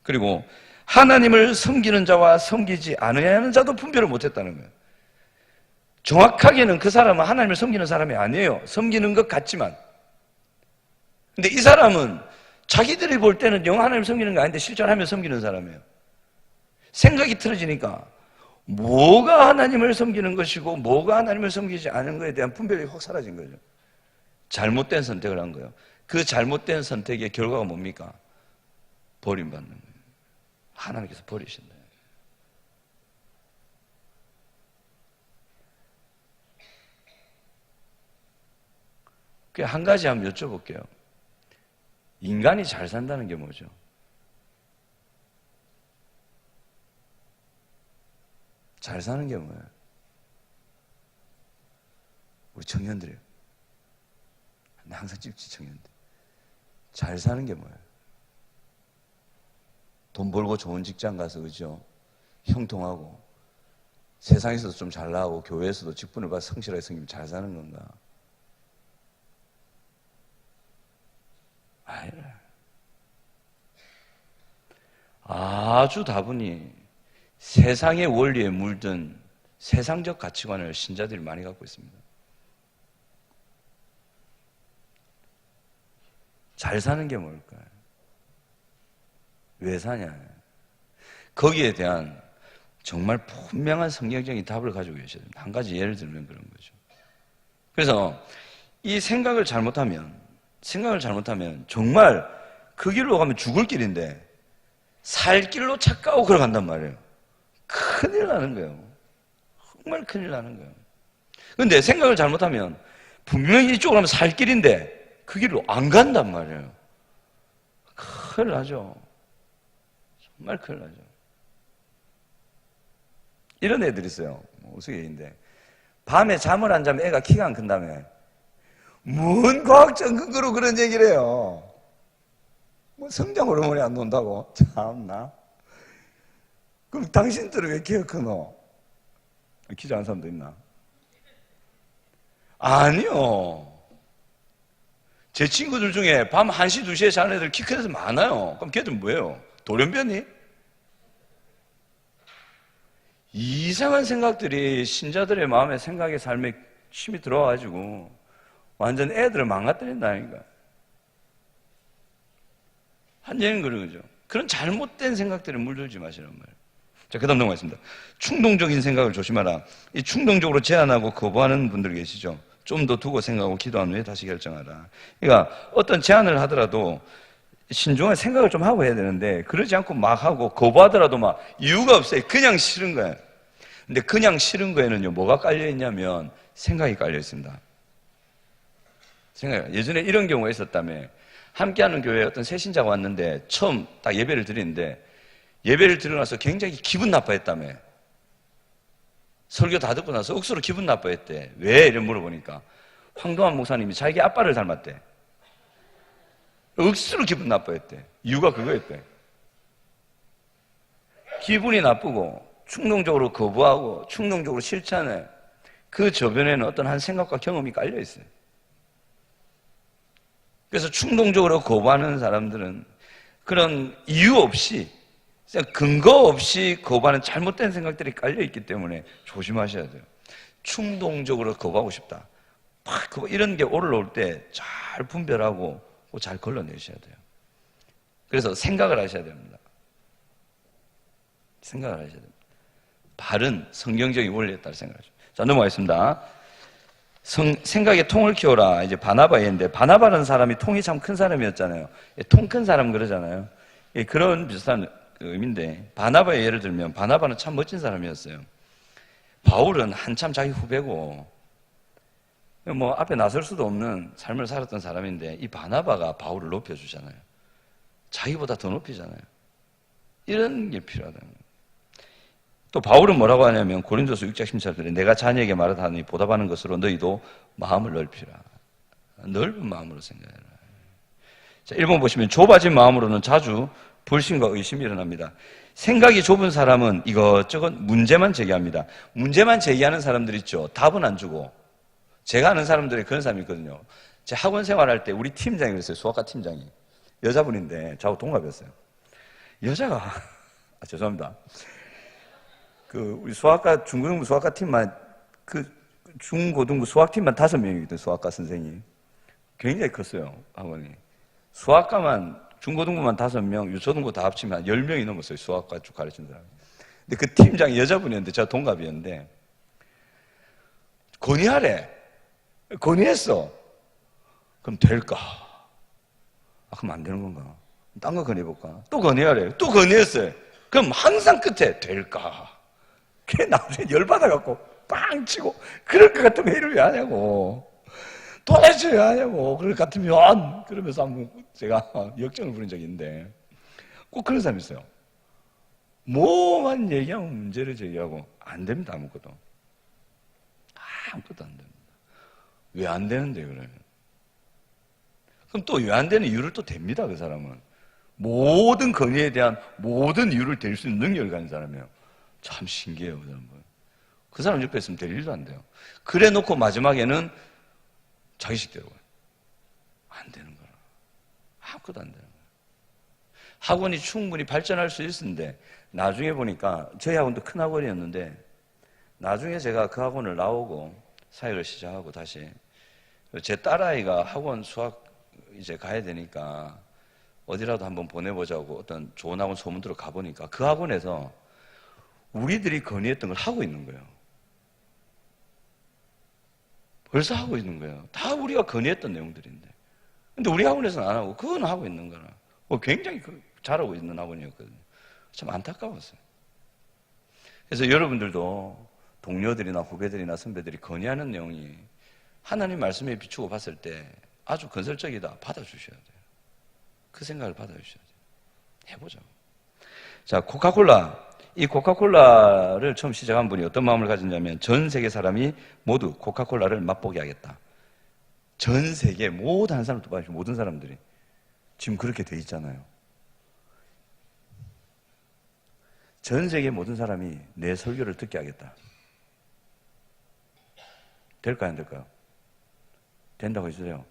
그리고 하나님을 섬기는 자와 섬기지 않으려는 자도 분별을 못했다는 거예요. 정확하게는 그 사람은 하나님을 섬기는 사람이 아니에요. 섬기는 것 같지만. 근데 이 사람은 자기들이 볼 때는 영 하나님을 섬기는 거 아닌데 실제로 하면 섬기는 사람이에요. 생각이 틀어지니까 뭐가 하나님을 섬기는 것이고 뭐가 하나님을 섬기지 않은 것에 대한 분별이 확 사라진 거죠. 잘못된 선택을 한 거예요. 그 잘못된 선택의 결과가 뭡니까? 버림받는 거예요. 하나님께서 버리신다. 한 가지 한번 여쭤볼게요. 인간이 잘 산다는 게 뭐죠? 잘 사는 게 뭐예요? 우리 청년들이요. 항상 찝찝 청년들. 잘 사는 게 뭐예요? 돈 벌고 좋은 직장 가서, 그죠? 형통하고, 세상에서도 좀 잘 나가고, 교회에서도 직분을 받아 성실하게 섬기면 잘 사는 건가? 아니라. 아주 다분히 세상의 원리에 물든 세상적 가치관을 신자들이 많이 갖고 있습니다. 잘 사는 게 뭘까요? 왜 사냐? 거기에 대한 정말 분명한 성경적인 답을 가지고 계셔야 됩니다. 한 가지 예를 들면 그런 거죠. 그래서 이 생각을 잘못하면 정말 그 길로 가면 죽을 길인데 살 길로 착각하고 걸어간단 말이에요. 큰일 나는 거예요. 정말 큰일 나는 거예요. 그런데 생각을 잘못하면 분명히 이쪽으로 가면 살 길인데 그 길로 안 간단 말이에요. 큰일 나죠. 정말 큰일 나죠. 이런 애들 있어요. 우스개인데 밤에 잠을 안 자면 애가 키가 안 큰다며. 뭔 과학적 근거로 그런 얘기를 해요. 뭐 성장 호르몬이 안 논다고? 참나. 그럼 당신들은 왜 키가 크노? 키 작은 사람도 있나? 아니요. 제 친구들 중에 밤 1시, 2시에 자는 애들 키 큰 애들 많아요. 그럼 걔들 뭐예요? 돌연변이? 이상한 생각들이 신자들의 마음에 생각에 삶에 심이 들어와가지고 완전 애들을 망가뜨린다니까. 한재는 그런 거죠. 그런 잘못된 생각들에 물들지 마시란 말이에요. 자, 그 다음 넘어가겠습니다. 충동적인 생각을 조심하라. 이 충동적으로 제안하고 거부하는 분들 계시죠? 좀 더 두고 생각하고 기도한 후에 다시 결정하라. 그러니까 어떤 제안을 하더라도 신중하게 생각을 좀 하고 해야 되는데 그러지 않고 막 하고 거부하더라도 막 이유가 없어요. 그냥 싫은 거예요. 근데 그냥 싫은 거에는요, 뭐가 깔려 있냐면 생각이 깔려 있습니다. 생각. 예전에 이런 경우가 있었다며. 함께하는 교회에 어떤 새신자가 왔는데 처음 딱 예배를 드리는데 예배를 드리고 나서 굉장히 기분 나빠했다며. 설교 다 듣고 나서 억수로 기분 나빠했대. 왜? 이래 물어보니까 황동환 목사님이 자기 아빠를 닮았대. 억수로 기분 나빠했대. 이유가 그거였대. 기분이 나쁘고 충동적으로 거부하고 충동적으로 실천해. 그 저변에는 어떤 한 생각과 경험이 깔려 있어요. 그래서 충동적으로 거부하는 사람들은 그런 이유 없이 근거 없이 거부하는 잘못된 생각들이 깔려있기 때문에 조심하셔야 돼요. 충동적으로 거부하고 싶다. 이런 게 올라올 때 잘 분별하고 잘 걸러내셔야 돼요. 그래서 생각을 하셔야 됩니다. 생각을 하셔야 됩니다. 바른 성경적인 원리에 따라 생각하죠. 자, 넘어가겠습니다. 생각에 통을 키워라. 이제 바나바인데, 바나바라는 사람이 통이 참 큰 사람이었잖아요. 통 큰 사람 그러잖아요. 그런 비슷한 의미인데, 바나바의 예를 들면, 바나바는 참 멋진 사람이었어요. 바울은 한참 자기 후배고, 뭐 앞에 나설 수도 없는 삶을 살았던 사람인데, 이 바나바가 바울을 높여주잖아요. 자기보다 더 높이잖아요. 이런 게 필요하다는 거예요. 또 바울은 뭐라고 하냐면 고린도서 6장 14절에 내가 자녀에게 말하다니 보답하는 것으로 너희도 마음을 넓히라. 넓은 마음으로 생각해라. 자, 1번 보시면 좁아진 마음으로는 자주 불신과 의심이 일어납니다. 생각이 좁은 사람은 이것저것 문제만 제기합니다. 문제만 제기하는 사람들 있죠. 답은 안 주고. 제가 아는 사람들이 그런 사람이 있거든요. 제 학원 생활할 때 우리 팀장이 그랬어요. 수학과 팀장이. 여자분인데 저하고 동갑이었어요. 여자가 죄송합니다. 우리 수학과, 중고등부 수학과 팀만, 중고등부 수학팀만 5명이거든, 수학과 선생님. 굉장히 컸어요, 학원이. 수학과만, 중고등부만 5명, 유초등부 다 합치면 한 10명이 넘었어요, 수학과 쭉 가르친 사람. 근데 그 팀장이 여자분이었는데, 제가 동갑이었는데, 건의하래. 건의했어. 그럼 될까? 그럼 안 되는 건가? 딴 거 건의해볼까? 또 건의하래. 또 건의했어요. 그럼 항상 끝에 될까? 걔 나중에 열받아갖고 빵 치고 그럴 것 같으면 일을 왜 하냐고. 도대체 왜 하냐고. 그럴 것 같으면 그러면서 한번 제가 역전을 부린 적이 있는데 꼭 그런 사람이 있어요. 뭐만 얘기하면 문제를 제기하고 안 됩니다. 아무것도 안 됩니다. 왜 안 되는데 그래. 그럼 또 왜 안 되는 이유를 또 댑니다. 그 사람은 모든 건의에 대한 모든 이유를 댈 수 있는 능력을 가진 사람이에요. 참 신기해요, 그 사람. 그 사람 옆에 있으면 될 일도 안 돼요. 그래 놓고 마지막에는 자기식대로 안 되는 거야. 아무것도 안 되는 거야. 학원이 충분히 발전할 수 있었는데 나중에 보니까 저희 학원도 큰 학원이었는데 나중에 제가 그 학원을 나오고 사역을 시작하고 다시 제 딸아이가 학원 수학 이제 가야 되니까 어디라도 한번 보내보자고 어떤 좋은 학원 소문 들어 가보니까 그 학원에서 우리들이 건의했던 걸 하고 있는 거예요. 벌써 하고 있는 거예요. 다 우리가 건의했던 내용들인데. 근데 우리 학원에서는 안 하고 그건 하고 있는 거라. 굉장히 잘하고 있는 학원이었거든요. 참 안타까웠어요. 그래서 여러분들도 동료들이나 후배들이나 선배들이 건의하는 내용이 하나님 말씀에 비추고 봤을 때 아주 건설적이다. 받아주셔야 돼요. 그 생각을 받아주셔야 돼요. 해보자고. 자, 코카콜라. 이 코카콜라를 처음 시작한 분이 어떤 마음을 가졌냐면 전 세계 사람이 모두 코카콜라를 맛보게 하겠다. 전 세계 모든 한 사람도 봐주시고 모든 사람들이 지금 그렇게 돼 있잖아요. 전 세계 모든 사람이 내 설교를 듣게 하겠다. 될까요, 안 될까요? 된다고 해주세요.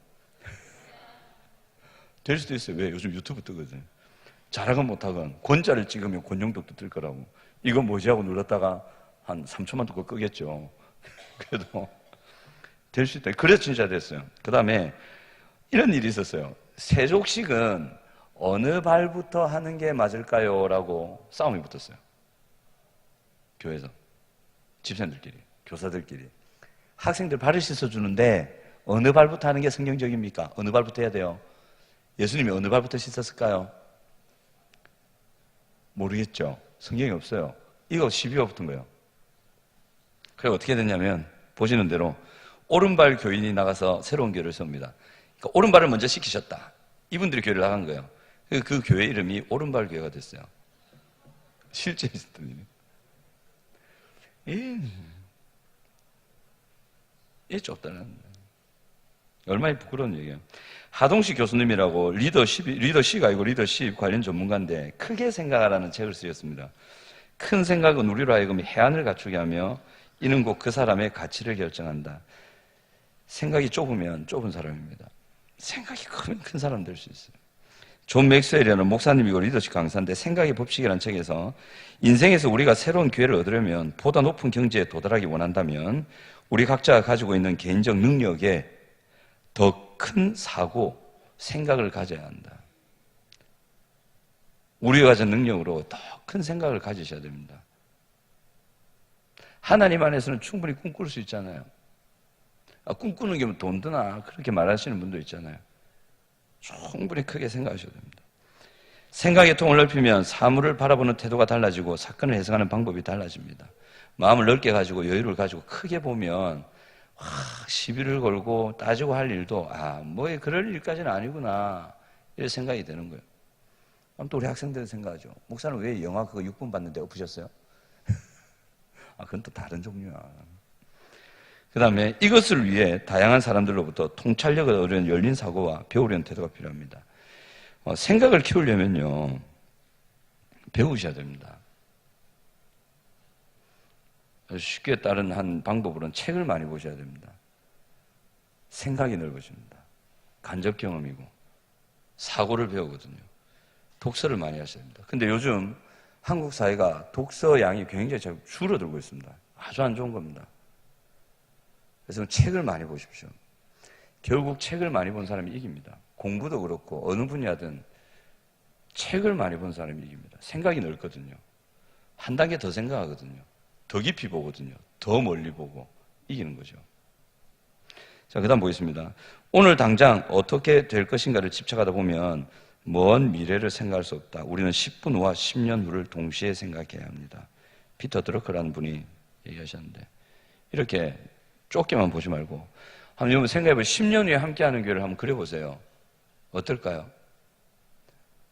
될 수도 있어요. 왜? 요즘 유튜브 뜨거든. 잘하건 못하건 권자를 찍으면 권용덕도 뜰 거라고. 이거 뭐지 하고 눌렀다가 한 3초만 듣고 끄겠죠. 그래도 될 수 있다. 그래서 진짜 됐어요. 그 다음에 이런 일이 있었어요. 세족식은 어느 발부터 하는 게 맞을까요? 라고 싸움이 붙었어요. 교회에서. 집사님들끼리, 교사들끼리. 학생들 발을 씻어주는데 어느 발부터 하는 게 성경적입니까? 어느 발부터 해야 돼요? 예수님이 어느 발부터 씻었을까요? 모르겠죠. 성경이 없어요. 이거 시비가 붙은 거예요. 그래서 어떻게 됐냐면 보시는 대로 오른발 교인이 나가서 새로운 교회를 세웁니다. 그러니까 오른발을 먼저 시키셨다. 이분들이 교회를 나간 거예요. 그 교회 이름이 오른발 교회가 됐어요. 실제 있었던 일이. 이 좁다는 얼마나 부끄러운 얘기예요. 하동식 교수님이라고 리더십이 아니고 리더십 관련 전문가인데 크게 생각하라는 책을 쓰셨습니다. 큰 생각은 우리로 하여금 해안을 갖추게 하며 이는 곧 그 사람의 가치를 결정한다. 생각이 좁으면 좁은 사람입니다. 생각이 크면 큰 사람 될 수 있어요. 존 맥스웰이라는 목사님이고 리더십 강사인데 생각의 법칙이라는 책에서 인생에서 우리가 새로운 기회를 얻으려면 보다 높은 경지에 도달하기 원한다면 우리 각자가 가지고 있는 개인적 능력에 더 큰 사고, 생각을 가져야 한다. 우리가 가진 능력으로 더 큰 생각을 가지셔야 됩니다. 하나님 안에서는 충분히 꿈꿀 수 있잖아요. 꿈꾸는 게 돈 드나 그렇게 말하시는 분도 있잖아요. 충분히 크게 생각하셔야 됩니다. 생각의 통을 넓히면 사물을 바라보는 태도가 달라지고 사건을 해석하는 방법이 달라집니다. 마음을 넓게 가지고 여유를 가지고 크게 보면 시비를 걸고 따지고 할 일도 뭐 그럴 일까지는 아니구나 이런 생각이 되는 거예요. 또 우리 학생들은 생각하죠. 목사는 왜 영화 그거 6분 봤는데 엎으셨어요? 그건 또 다른 종류야. 그 다음에 이것을 위해 다양한 사람들로부터 통찰력을 얻으려는 열린 사고와 배우려는 태도가 필요합니다. 생각을 키우려면요 배우셔야 됩니다. 쉽게 따른 한 방법으로는 책을 많이 보셔야 됩니다. 생각이 넓어집니다. 간접 경험이고 사고를 배우거든요. 독서를 많이 하셔야 됩니다. 근데 요즘 한국 사회가 독서 양이 굉장히 줄어들고 있습니다. 아주 안 좋은 겁니다. 그래서 책을 많이 보십시오. 결국 책을 많이 본 사람이 이깁니다. 공부도 그렇고 어느 분야든 책을 많이 본 사람이 이깁니다. 생각이 넓거든요. 한 단계 더 생각하거든요. 더 깊이 보거든요. 더 멀리 보고 이기는 거죠. 자, 그 다음 보겠습니다. 오늘 당장 어떻게 될 것인가를 집착하다 보면 먼 미래를 생각할 수 없다. 우리는 10분 후와 10년 후를 동시에 생각해야 합니다. 피터 드러커라는 분이 얘기하셨는데 이렇게 좁게만 보지 말고 한번 생각해보세요. 10년 후에 함께하는 교회를 한번 그려보세요. 어떨까요?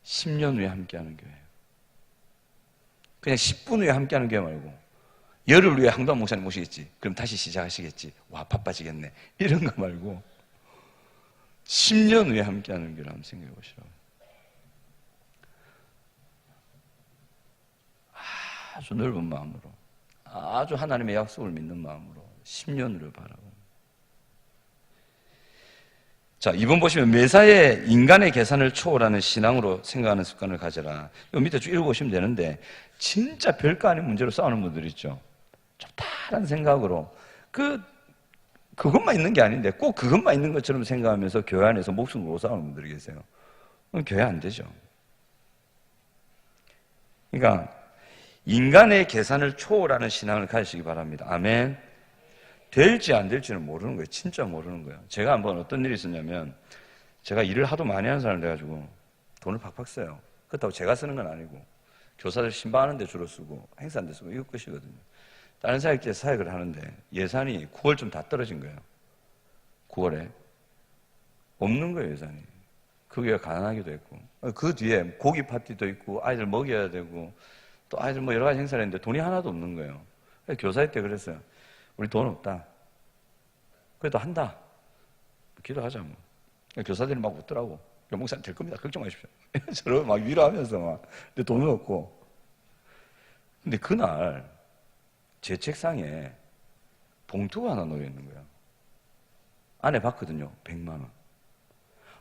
10년 후에 함께하는 교회. 그냥 10분 후에 함께하는 교회 말고 열흘 후에 항도한 목사님 모시겠지. 그럼 다시 시작하시겠지. 와 바빠지겠네. 이런 거 말고 10년 후에 함께하는 교회를 한번 생각해 보시라고. 아주 넓은 마음으로 아주 하나님의 약속을 믿는 마음으로 10년 후를 바라고. 자, 이번 보시면 매사에 인간의 계산을 초월하는 신앙으로 생각하는 습관을 가져라. 이거 밑에 쭉 읽어보시면 되는데 진짜 별거 아닌 문제로 싸우는 분들 있죠. 좀 다른 생각으로 그것만 있는 게 아닌데 꼭 그것만 있는 것처럼 생각하면서 교회 안에서 목숨 걸고 싸우는 분들이 계세요. 그럼 교회 안 되죠. 그러니까 인간의 계산을 초월하는 신앙을 가지시기 바랍니다. 아멘. 될지 안 될지는 모르는 거예요. 진짜 모르는 거예요. 제가 한번 어떤 일이 있었냐면 제가 일을 하도 많이 하는 사람 돼가지고 돈을 팍팍 써요. 그렇다고 제가 쓰는 건 아니고 교사들 신방하는 데 주로 쓰고 행사하는 데 쓰고 이거 끝이거든요. 다른 사역지에 사역을 하는데 예산이 9월쯤 다 떨어진 거예요. 9월에 없는 거예요. 예산이. 그게 가난하기도 했고 그 뒤에 고기 파티도 있고 아이들 먹여야 되고 또 아이들 뭐 여러 가지 행사를 했는데 돈이 하나도 없는 거예요. 교사회 때 그랬어요. 우리 돈 없다. 그래도 한다. 기도하자 뭐. 교사들이 막 웃더라고. 목사님 될 겁니다. 걱정 마십시오. 저를 막 위로하면서 막. 근데 돈은 없고. 근데 그날 제 책상에 봉투가 하나 놓여 있는 거야. 안에 봤거든요. 100만 원.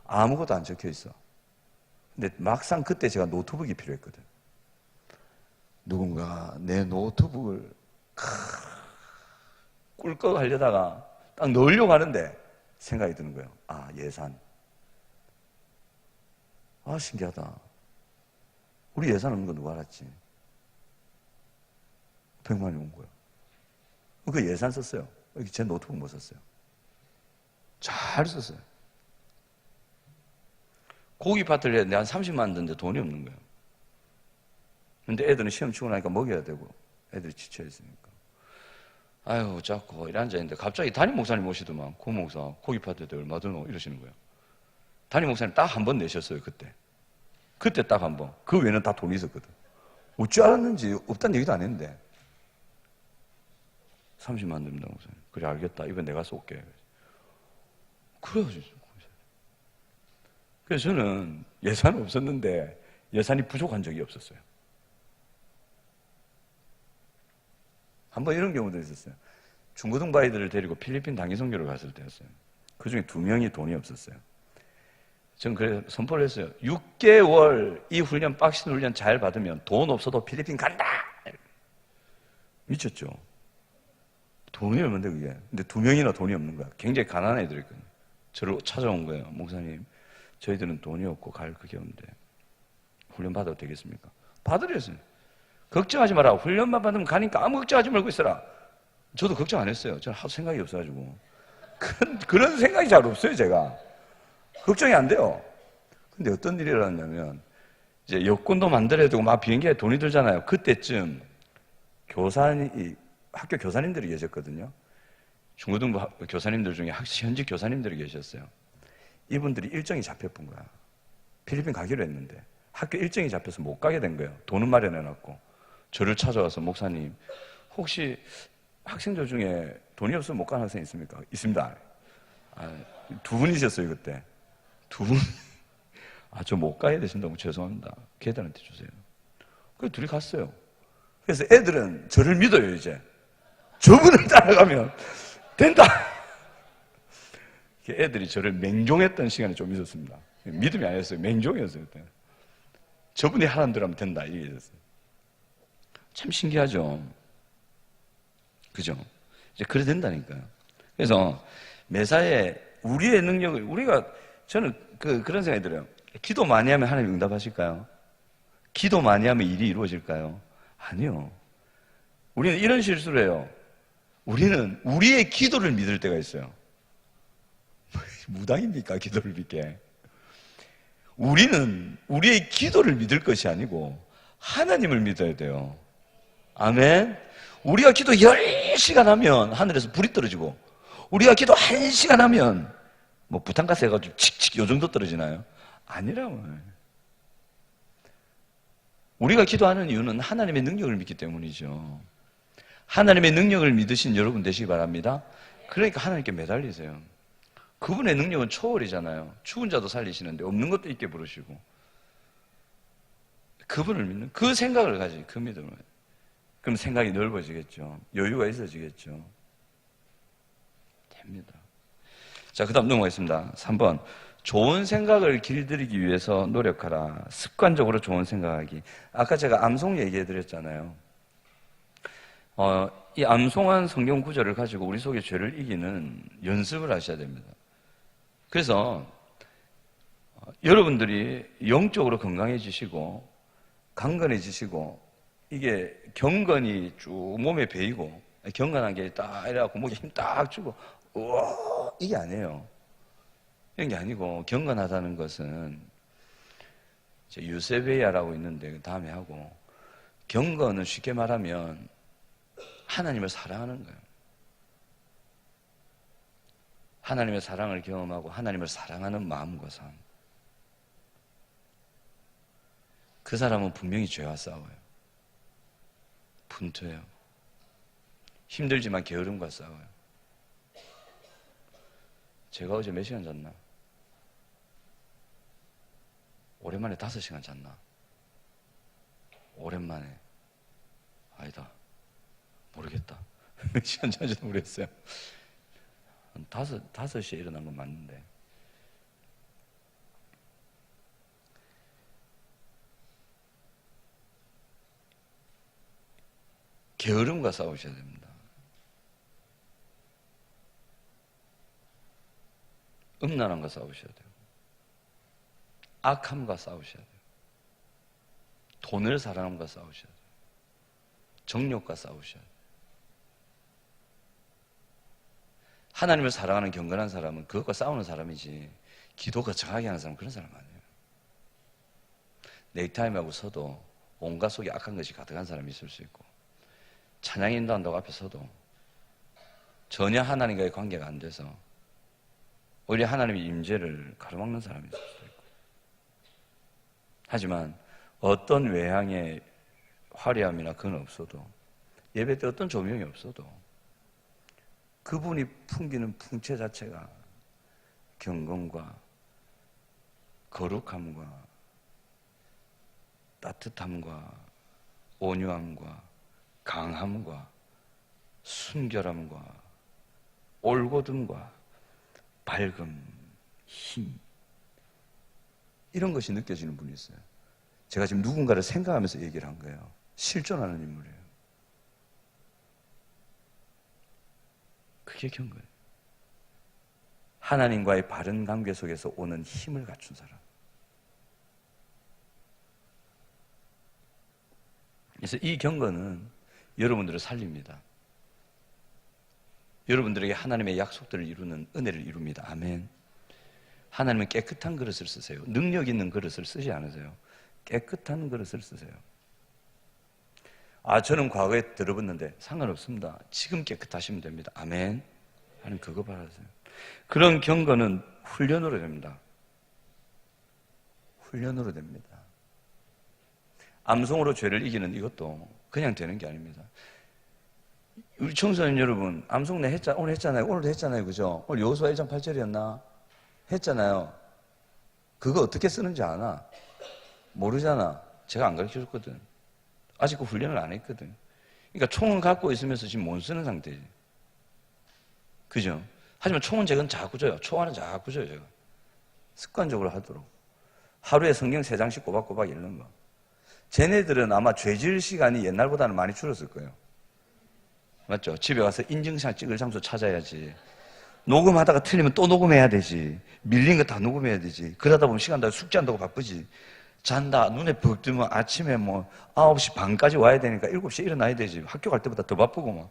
아무것도 안 적혀 있어. 근데 막상 그때 제가 노트북이 필요했거든. 누군가 내 노트북을 꿀꺽 하려다가 딱 넣으려고 하는데 생각이 드는 거예요. 아, 예산. 아, 신기하다. 우리 예산 없는 거 누가 알았지? 100만 원이 온 거예요. 그 예산 썼어요. 여기 제 노트북 못 썼어요. 잘 썼어요. 고기 밭을 했는데 한 30만 원 든데 돈이 없는 거예요. 근데 애들은 시험 치고 나니까 먹여야 되고 애들이 지쳐있으니까. 아유, 자꾸 이래 앉아있는데 갑자기 담임 목사님 오시더만. 고 목사, 고기 밭에도 얼마 드노? 이러시는 거예요. 담임 목사님 딱 한 번 내셨어요, 그때. 그때 딱 한 번. 그 외에는 다 돈이 있었거든. 어찌 알았는지 없다는 얘기도 안 했는데. 30만 원 듭니다, 목사님. 그래, 알겠다. 이번 내가 쏠게. 그래가지고. 그래서 저는 예산은 없었는데 예산이 부족한 적이 없었어요. 한번 이런 경우도 있었어요. 중고등부 아이들을 데리고 필리핀 단기 선교를 갔을 때였어요. 그 중에 2명이 돈이 없었어요. 전 그래서 선포를 했어요. 6개월 이 훈련, 빡신 훈련 잘 받으면 돈 없어도 필리핀 간다! 미쳤죠? 돈이 얼마인데 그게. 근데 2명이나 돈이 없는 거야. 굉장히 가난한 애들이거든요. 저를 찾아온 거예요. 목사님, 저희들은 돈이 없고 갈 그게 없는데 훈련 받아도 되겠습니까? 받으랬어요. 걱정하지 마라. 훈련만 받으면 가니까 아무 걱정하지 말고 있어라. 저도 걱정 안 했어요. 저는 하도 생각이 없어가지고. 그런 생각이 잘 없어요, 제가. 걱정이 안 돼요. 근데 어떤 일이 일어났냐면, 이제 여권도 만들어야 되고 막 비행기에 돈이 들잖아요. 그때쯤 학교 교사님들이 계셨거든요. 중고등부 교사님들 중에 현직 교사님들이 계셨어요. 이분들이 일정이 잡혀본 거야. 필리핀 가기로 했는데 학교 일정이 잡혀서 못 가게 된 거예요. 돈은 마련해놨고. 저를 찾아와서 목사님, 혹시 학생들 중에 돈이 없으면 못 가는 학생 있습니까? 있습니다. 아, 2분이셨어요, 그때. 2분? 아, 저 못 가야 되신다고 죄송합니다. 걔들한테 주세요. 그래서 둘이 갔어요. 그래서 애들은 저를 믿어요, 이제. 저분을 따라가면 된다. 애들이 저를 맹종했던 시간이 좀 있었습니다. 믿음이 아니었어요. 맹종이었어요, 그때. 저분이 하라는 대로 하면 된다, 이게 있었어요. 참 신기하죠? 그죠? 이제 그래 된다니까요. 그래서 매사에 우리의 능력을, 저는 그런 생각이 들어요. 기도 많이 하면 하나님 응답하실까요? 기도 많이 하면 일이 이루어질까요? 아니요. 우리는 이런 실수를 해요. 우리는 우리의 기도를 믿을 때가 있어요. 무당입니까? 기도를 믿게. 우리는 우리의 기도를 믿을 것이 아니고 하나님을 믿어야 돼요. 아멘. 우리가 기도 10시간 하면 하늘에서 불이 떨어지고, 우리가 기도 1시간 하면 뭐 부탄가스 해가지고 칙칙 요 정도 떨어지나요? 아니라고. 우리가 기도하는 이유는 하나님의 능력을 믿기 때문이죠. 하나님의 능력을 믿으신 여러분 되시기 바랍니다. 그러니까 하나님께 매달리세요. 그분의 능력은 초월이잖아요. 죽은 자도 살리시는데 없는 것도 있게 부르시고. 그분을 믿는 그 생각을 가지, 그 믿음을. 그럼 생각이 넓어지겠죠. 여유가 있어지겠죠. 됩니다. 자, 그 다음 넘어가겠습니다. 3번. 좋은 생각을 길들이기 위해서 노력하라. 습관적으로 좋은 생각하기. 아까 제가 암송 얘기해 드렸잖아요. 이 암송한 성경 구절을 가지고 우리 속의 죄를 이기는 연습을 하셔야 됩니다. 그래서 여러분들이 영적으로 건강해지시고 강건해지시고 이게 경건이 쭉 몸에 배이고 경건한 게 딱 이래갖고 목에 힘 딱 주고 우와 이게 아니에요. 이런 게 아니고 경건하다는 것은 유세베야라고 있는데 그 다음에 하고 경건은 쉽게 말하면 하나님을 사랑하는 거예요. 하나님의 사랑을 경험하고 하나님을 사랑하는 마음과 삶. 그 사람은 분명히 죄와 싸워요. 분투해요. 힘들지만 게으름과 싸워요. 제가 어제 몇 시간 잤나? 오랜만에 5시간 잤나? 오랜만에. 아니다. 모르겠다. 몇 시간 잔지도 모르겠어요. 다섯 시에 일어난 건 맞는데. 게으름과 싸우셔야 됩니다. 음란함과 싸우셔야 돼요. 악함과 싸우셔야 돼요. 돈을 사랑함과 싸우셔야 돼요. 정욕과 싸우셔야 돼요. 하나님을 사랑하는 경건한 사람은 그것과 싸우는 사람이지, 기도가 정하게 하는 사람은 그런 사람 아니에요. 네이타임하고 서도 온갖 속에 악한 것이 가득한 사람이 있을 수 있고, 찬양 인도한다고 앞에 서도 전혀 하나님과의 관계가 안 돼서 오히려 하나님의 임재를 가로막는 사람이 있을 수도 있고. 하지만 어떤 외향의 화려함이나 그건 없어도, 예배 때 어떤 조명이 없어도 그분이 풍기는 풍채 자체가 경건과 거룩함과 따뜻함과 온유함과 강함과 순결함과 올곧음과 밝음, 힘, 이런 것이 느껴지는 분이 있어요. 제가 지금 누군가를 생각하면서 얘기를 한 거예요. 실존하는 인물이에요. 그게 경건이에요. 하나님과의 바른 관계 속에서 오는 힘을 갖춘 사람. 그래서 이 경건은 여러분들을 살립니다. 여러분들에게 하나님의 약속들을 이루는 은혜를 이룹니다. 아멘. 하나님은 깨끗한 그릇을 쓰세요. 능력 있는 그릇을 쓰지 않으세요. 깨끗한 그릇을 쓰세요. 저는 과거에 들어봤는데 상관없습니다. 지금 깨끗하시면 됩니다. 아멘. 하나님 그거 바라세요. 그런 경건은 훈련으로 됩니다. 훈련으로 됩니다. 암송으로 죄를 이기는 이것도 그냥 되는 게 아닙니다. 우리 청소년 여러분, 암송 오늘 했잖아요. 오늘도 했잖아요. 그죠? 오늘 여호수아 1장 8절이었나? 했잖아요. 그거 어떻게 쓰는지 아나? 모르잖아. 제가 안 가르쳐 줬거든. 아직 그 훈련을 안 했거든. 그러니까 총은 갖고 있으면서 지금 못 쓰는 상태지. 그죠? 하지만 총은 제가 자꾸 줘요. 초안은 자꾸 줘요, 제가. 습관적으로 하도록. 하루에 성경 3장씩 꼬박꼬박 읽는 거. 쟤네들은 아마 죄질 시간이 옛날보다는 많이 줄었을 거예요. 맞죠? 집에 가서 인증샷 찍을 장소 찾아야지. 녹음하다가 틀리면 또 녹음해야 되지. 밀린 거 다 녹음해야 되지. 그러다 보면 시간 다 숙제한다고 바쁘지. 잔다. 눈에 벅 뜨면 아침에 9시 반까지 와야 되니까 7시에 일어나야 되지. 학교 갈 때보다 더 바쁘고 막.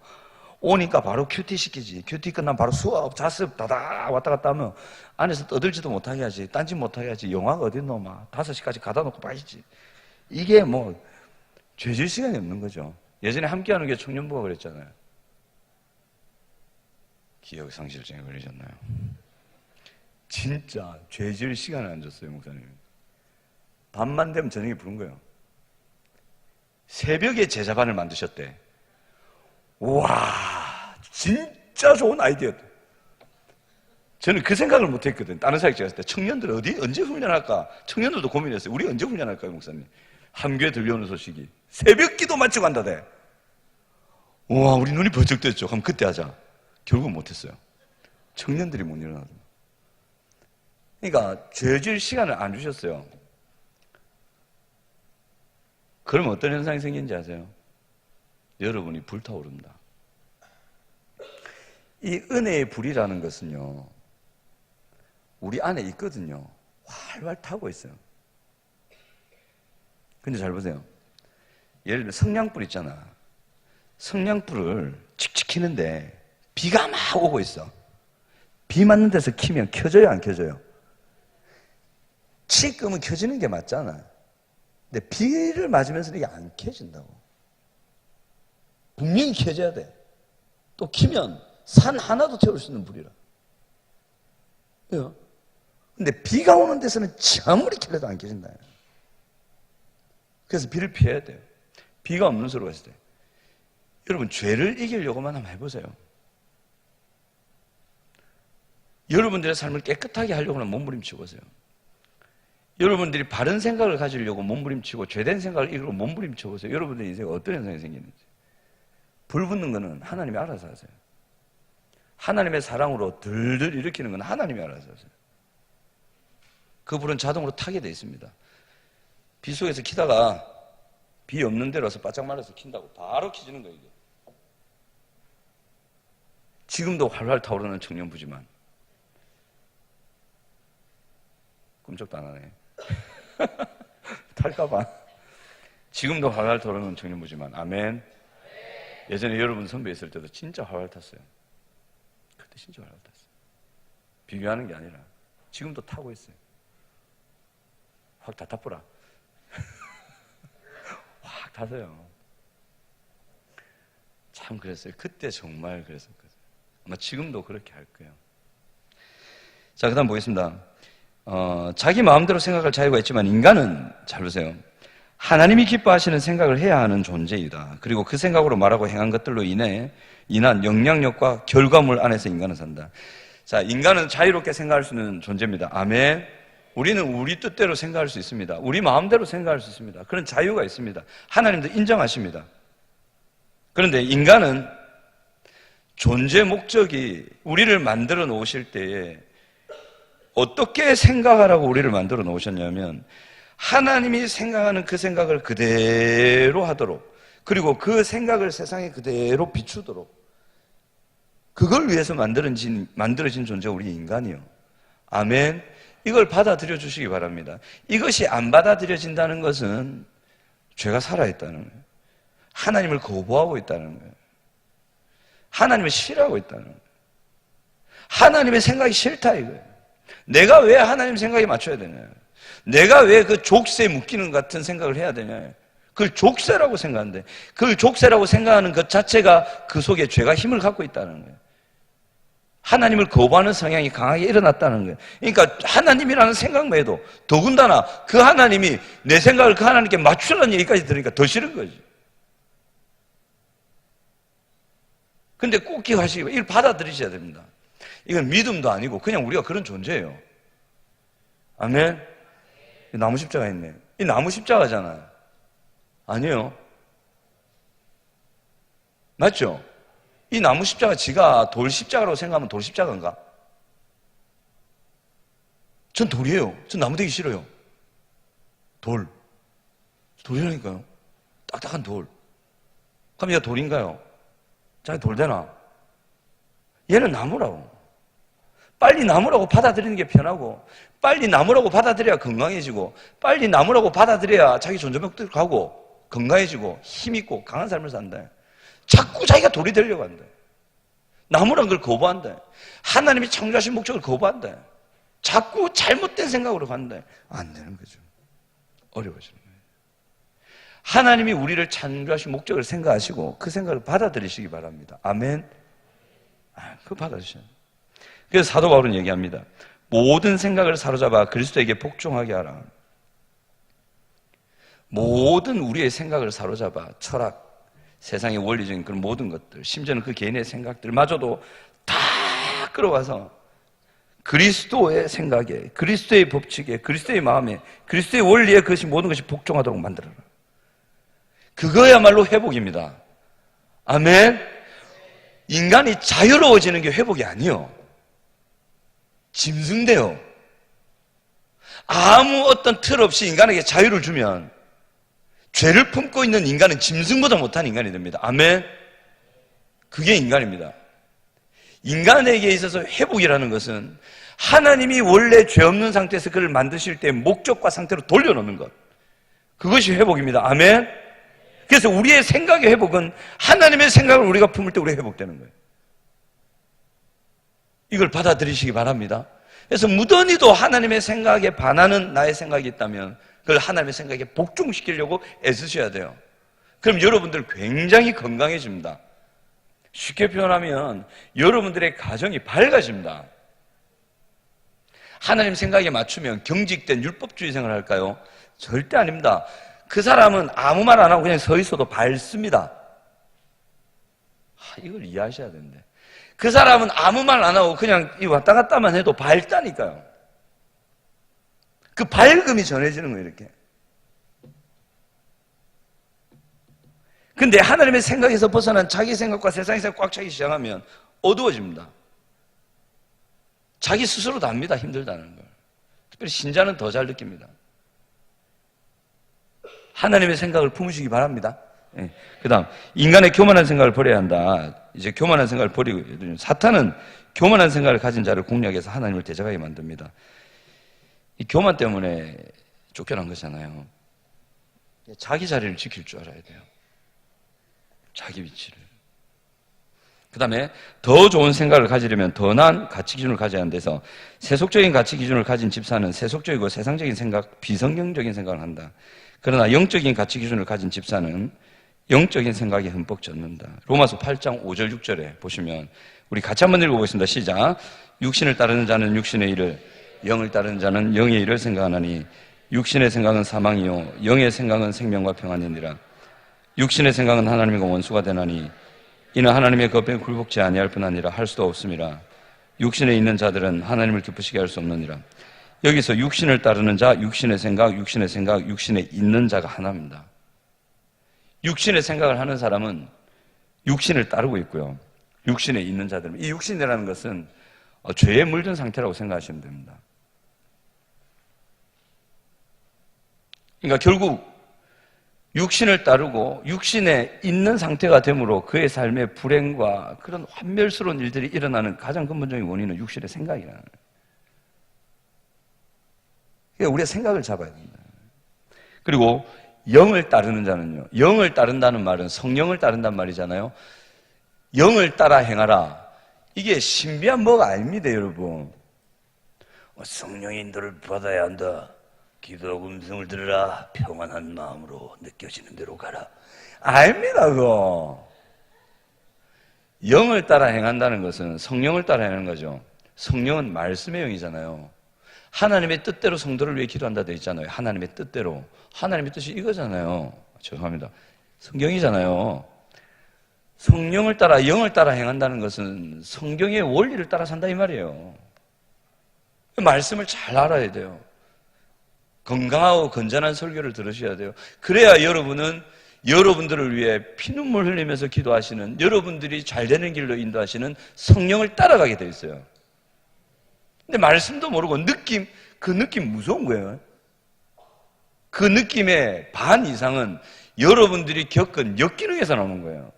오니까 바로 큐티 시키지. 큐티 끝나면 바로 수업, 자습, 다다 왔다 갔다 하면 안에서 떠들지도 못하게 하지. 딴짓 못하게 하지. 영화가 어딨노, 막. 5시까지 가다 놓고 봐야지. 이게 죄질 시간이 없는 거죠. 예전에 함께하는 게 청년부가 그랬잖아요. 기억상실증에 걸리셨나요? 진짜 죄질 시간을 안 줬어요, 목사님. 밤만 되면 저녁에 부른 거예요. 새벽에 제자반을 만드셨대. 와, 진짜 좋은 아이디어다. 저는 그 생각을 못 했거든. 다른 사역지 갔을 때 청년들 언제 훈련할까? 청년들도 고민했어요. 우리 언제 훈련할까요, 목사님? 함교에 들려오는 소식이 새벽 기도 마치고 한다대. 와, 우리 눈이 번쩍 떴죠. 그럼 그때 하자. 결국 못했어요. 청년들이 못 일어나더라고요. 그러니까 죄질 시간을 안 주셨어요. 그러면 어떤 현상이 생기는지 아세요? 여러분이 불타오릅니다. 이 은혜의 불이라는 것은요, 우리 안에 있거든요. 활활 타고 있어요. 근데 잘 보세요. 예를 들면 성냥불 있잖아. 성냥불을 칙칙 키는데 비가 막 오고 있어. 비 맞는 데서 키면 켜져요, 안 켜져요? 칙 끄면 켜지는 게 맞잖아. 근데 비를 맞으면서 이게 안 켜진다고. 분명히 켜져야 돼. 또 키면 산 하나도 태울 수 있는 불이라. 근데 비가 오는 데서는 아무리 켜려도 안 켜진다. 그래서 비를 피해야 돼요. 비가 없는 소리가 있을 때. 여러분, 죄를 이기려고만 한번 해보세요. 여러분들의 삶을 깨끗하게 하려고는 몸부림치고 보세요. 여러분들이 바른 생각을 가지려고 몸부림치고 죄된 생각을 이기려고 몸부림치고 보세요. 여러분들의 인생에 어떤 현상이 생기는지. 불 붙는 거는 하나님이 알아서 하세요. 하나님의 사랑으로 들들 일으키는 건 하나님이 알아서 하세요. 그 불은 자동으로 타게 돼 있습니다. 비 속에서 키다가 비 없는 데로 와서 바짝 말라서 킨다고 바로 켜지는 거예요. 이게. 지금도 활활 타오르는 청년부지만 꼼짝도 안 하네. 탈까봐. 지금도 활활 타오르는 청년부지만 아멘. 예전에 여러분 선배 있을 때도 진짜 활활 탔어요. 그때 진짜 활활 탔어요. 비교하는 게 아니라 지금도 타고 있어요. 확 다 타뿌라. 확 타세요. 참 그랬어요. 그때 정말 그랬었거든요. 아마 지금도 그렇게 할 거예요. 자, 그 다음 보겠습니다. 자기 마음대로 생각할 자유가 있지만 인간은, 잘 보세요. 하나님이 기뻐하시는 생각을 해야 하는 존재이다. 그리고 그 생각으로 말하고 행한 것들로 인한 영향력과 결과물 안에서 인간은 산다. 자, 인간은 자유롭게 생각할 수 있는 존재입니다. 아멘. 우리는 우리 뜻대로 생각할 수 있습니다. 우리 마음대로 생각할 수 있습니다. 그런 자유가 있습니다. 하나님도 인정하십니다. 그런데 인간은 존재 목적이 우리를 만들어 놓으실 때에 어떻게 생각하라고 우리를 만들어 놓으셨냐면 하나님이 생각하는 그 생각을 그대로 하도록, 그리고 그 생각을 세상에 그대로 비추도록, 그걸 위해서 만들어진 존재가 우리 인간이요. 아멘. 이걸 받아들여 주시기 바랍니다. 이것이 안 받아들여진다는 것은 죄가 살아있다는 거예요. 하나님을 거부하고 있다는 거예요. 하나님을 싫어하고 있다는 거예요. 하나님의 생각이 싫다 이거예요. 내가 왜 하나님 생각에 맞춰야 되냐? 내가 왜 그 족쇄에 묶이는 같은 생각을 해야 되냐? 그걸 족쇄라고 생각하는데, 그걸 족쇄라고 생각하는 것 자체가 그 속에 죄가 힘을 갖고 있다는 거예요. 하나님을 거부하는 성향이 강하게 일어났다는 거예요. 그러니까 하나님이라는 생각만 해도, 더군다나 그 하나님이 내 생각을 그 하나님께 맞추라는 얘기까지 들으니까 더 싫은 거지. 근데 꼭 기억하시고 이걸 받아들이셔야 됩니다. 이건 믿음도 아니고 그냥 우리가 그런 존재예요. 아멘. 나무 십자가 있네. 이 나무 십자가잖아요. 아니에요. 맞죠? 이 나무 십자가 지가 돌 십자가라고 생각하면 돌 십자가인가? 전 돌이에요. 전 나무 되기 싫어요. 돌이라니까요. 딱딱한 돌. 그럼 얘가 돌인가요? 자기 돌 되나? 얘는 나무라고. 빨리 나무라고 받아들이는 게 편하고, 빨리 나무라고 받아들여야 건강해지고, 빨리 나무라고 받아들여야 자기 존재력도 가고, 건강해지고, 힘있고, 강한 삶을 산다. 자꾸 자기가 돌이 되려고 한다. 나무란 걸 거부한다. 하나님이 창조하신 목적을 거부한다. 자꾸 잘못된 생각으로 간다. 안 되는 거죠. 어려워지는 거예요. 하나님이 우리를 창조하신 목적을 생각하시고 그 생각을 받아들이시기 바랍니다. 아멘. 그거 받아주셔야 돼요. 그래서 사도 바울은 얘기합니다. 모든 생각을 사로잡아 그리스도에게 복종하게 하라. 모든 우리의 생각을 사로잡아 철학, 세상의 원리적인 그런 모든 것들, 심지어는 그 개인의 생각들마저도 다 끌어와서 그리스도의 생각에, 그리스도의 법칙에, 그리스도의 마음에, 그리스도의 원리에 그것이 모든 것이 복종하도록 만들어라. 그거야말로 회복입니다. 아멘. 인간이 자유로워지는 게 회복이 아니에요. 짐승돼요. 아무 어떤 틀 없이 인간에게 자유를 주면 죄를 품고 있는 인간은 짐승보다 못한 인간이 됩니다. 아멘. 그게 인간입니다. 인간에게 있어서 회복이라는 것은 하나님이 원래 죄 없는 상태에서 그를 만드실 때 목적과 상태로 돌려놓는 것, 그것이 회복입니다. 아멘. 그래서 우리의 생각의 회복은 하나님의 생각을 우리가 품을 때 우리가 회복되는 거예요. 이걸 받아들이시기 바랍니다. 그래서 무던히도 하나님의 생각에 반하는 나의 생각이 있다면 그걸 하나님의 생각에 복종시키려고 애쓰셔야 돼요. 그럼 여러분들 굉장히 건강해집니다. 쉽게 표현하면 여러분들의 가정이 밝아집니다. 하나님 생각에 맞추면 경직된 율법주의 생활을 할까요? 절대 아닙니다. 그 사람은 아무 말 안 하고 그냥 서 있어도 밝습니다. 이걸 이해하셔야 되는데, 그 사람은 아무 말 안 하고 그냥 왔다 갔다만 해도 밝다니까요. 그 밝음이 전해지는 거예요, 이렇게. 근데 하나님의 생각에서 벗어난 자기 생각과 세상의 생각 꽉 차기 시작하면 어두워집니다. 자기 스스로도 압니다. 힘들다는 걸. 특별히 신자는 더 잘 느낍니다. 하나님의 생각을 품으시기 바랍니다. 예. 그 다음, 인간의 교만한 생각을 버려야 한다. 이제 교만한 생각을 버리고, 사탄은 교만한 생각을 가진 자를 공략해서 하나님을 대적하게 만듭니다. 이 교만 때문에 쫓겨난 거잖아요. 자기 자리를 지킬 줄 알아야 돼요. 자기 위치를. 그 다음에 더 좋은 생각을 가지려면 더 나은 가치 기준을 가져야 한대서 세속적인 가치 기준을 가진 집사는 세속적이고 세상적인 생각, 비성경적인 생각을 한다. 그러나 영적인 가치 기준을 가진 집사는 영적인 생각에 흠뻑 젖는다. 로마서 8장 5절 6절에 보시면 우리 같이 한번 읽어보겠습니다. 시작. 육신을 따르는 자는 육신의 일을, 영을 따르는 자는 영의 일을 생각하나니 육신의 생각은 사망이요 영의 생각은 생명과 평안이니라. 육신의 생각은 하나님과 원수가 되나니 이는 하나님의 법에 굴복지 아니할 뿐 아니라 할 수도 없음이라. 육신에 있는 자들은 하나님을 기쁘시게 할 수 없느니라. 여기서 육신을 따르는 자, 육신의 생각, 육신에 있는 자가 하나입니다. 육신의 생각을 하는 사람은 육신을 따르고 있고요. 육신에 있는 자들은, 이 육신이라는 것은 죄에 물든 상태라고 생각하시면 됩니다. 그러니까 결국 육신을 따르고 육신에 있는 상태가 되므로 그의 삶의 불행과 그런 환멸스러운 일들이 일어나는 가장 근본적인 원인은 육신의 생각이라는 거예요. 그러니까 우리가 생각을 잡아야 된다. 그리고 영을 따르는 자는요. 영을 따른다는 말은 성령을 따른단 말이잖아요. 영을 따라 행하라. 이게 신비한 뭐가 아닙니다, 여러분. 성령의 인도를 받아야 한다. 기도하고 음성을 들으라. 평안한 마음으로 느껴지는 대로 가라. 아닙니다, 그거. 영을 따라 행한다는 것은 성령을 따라 행하는 거죠. 성령은 말씀의 영이잖아요. 하나님의 뜻대로 성도를 위해 기도한다 되어 있잖아요. 하나님의 뜻대로. 하나님의 뜻이 이거잖아요. 죄송합니다. 성경이잖아요. 성령을 따라 영을 따라 행한다는 것은 성경의 원리를 따라 산다 이 말이에요. 말씀을 잘 알아야 돼요. 건강하고 건전한 설교를 들으셔야 돼요. 그래야 여러분은 여러분들을 위해 피눈물 흘리면서 기도하시는, 여러분들이 잘 되는 길로 인도하시는 성령을 따라가게 돼 있어요. 근데 말씀도 모르고 그 느낌 무서운 거예요. 그 느낌의 반 이상은 여러분들이 겪은 역기능에서 나오는 거예요.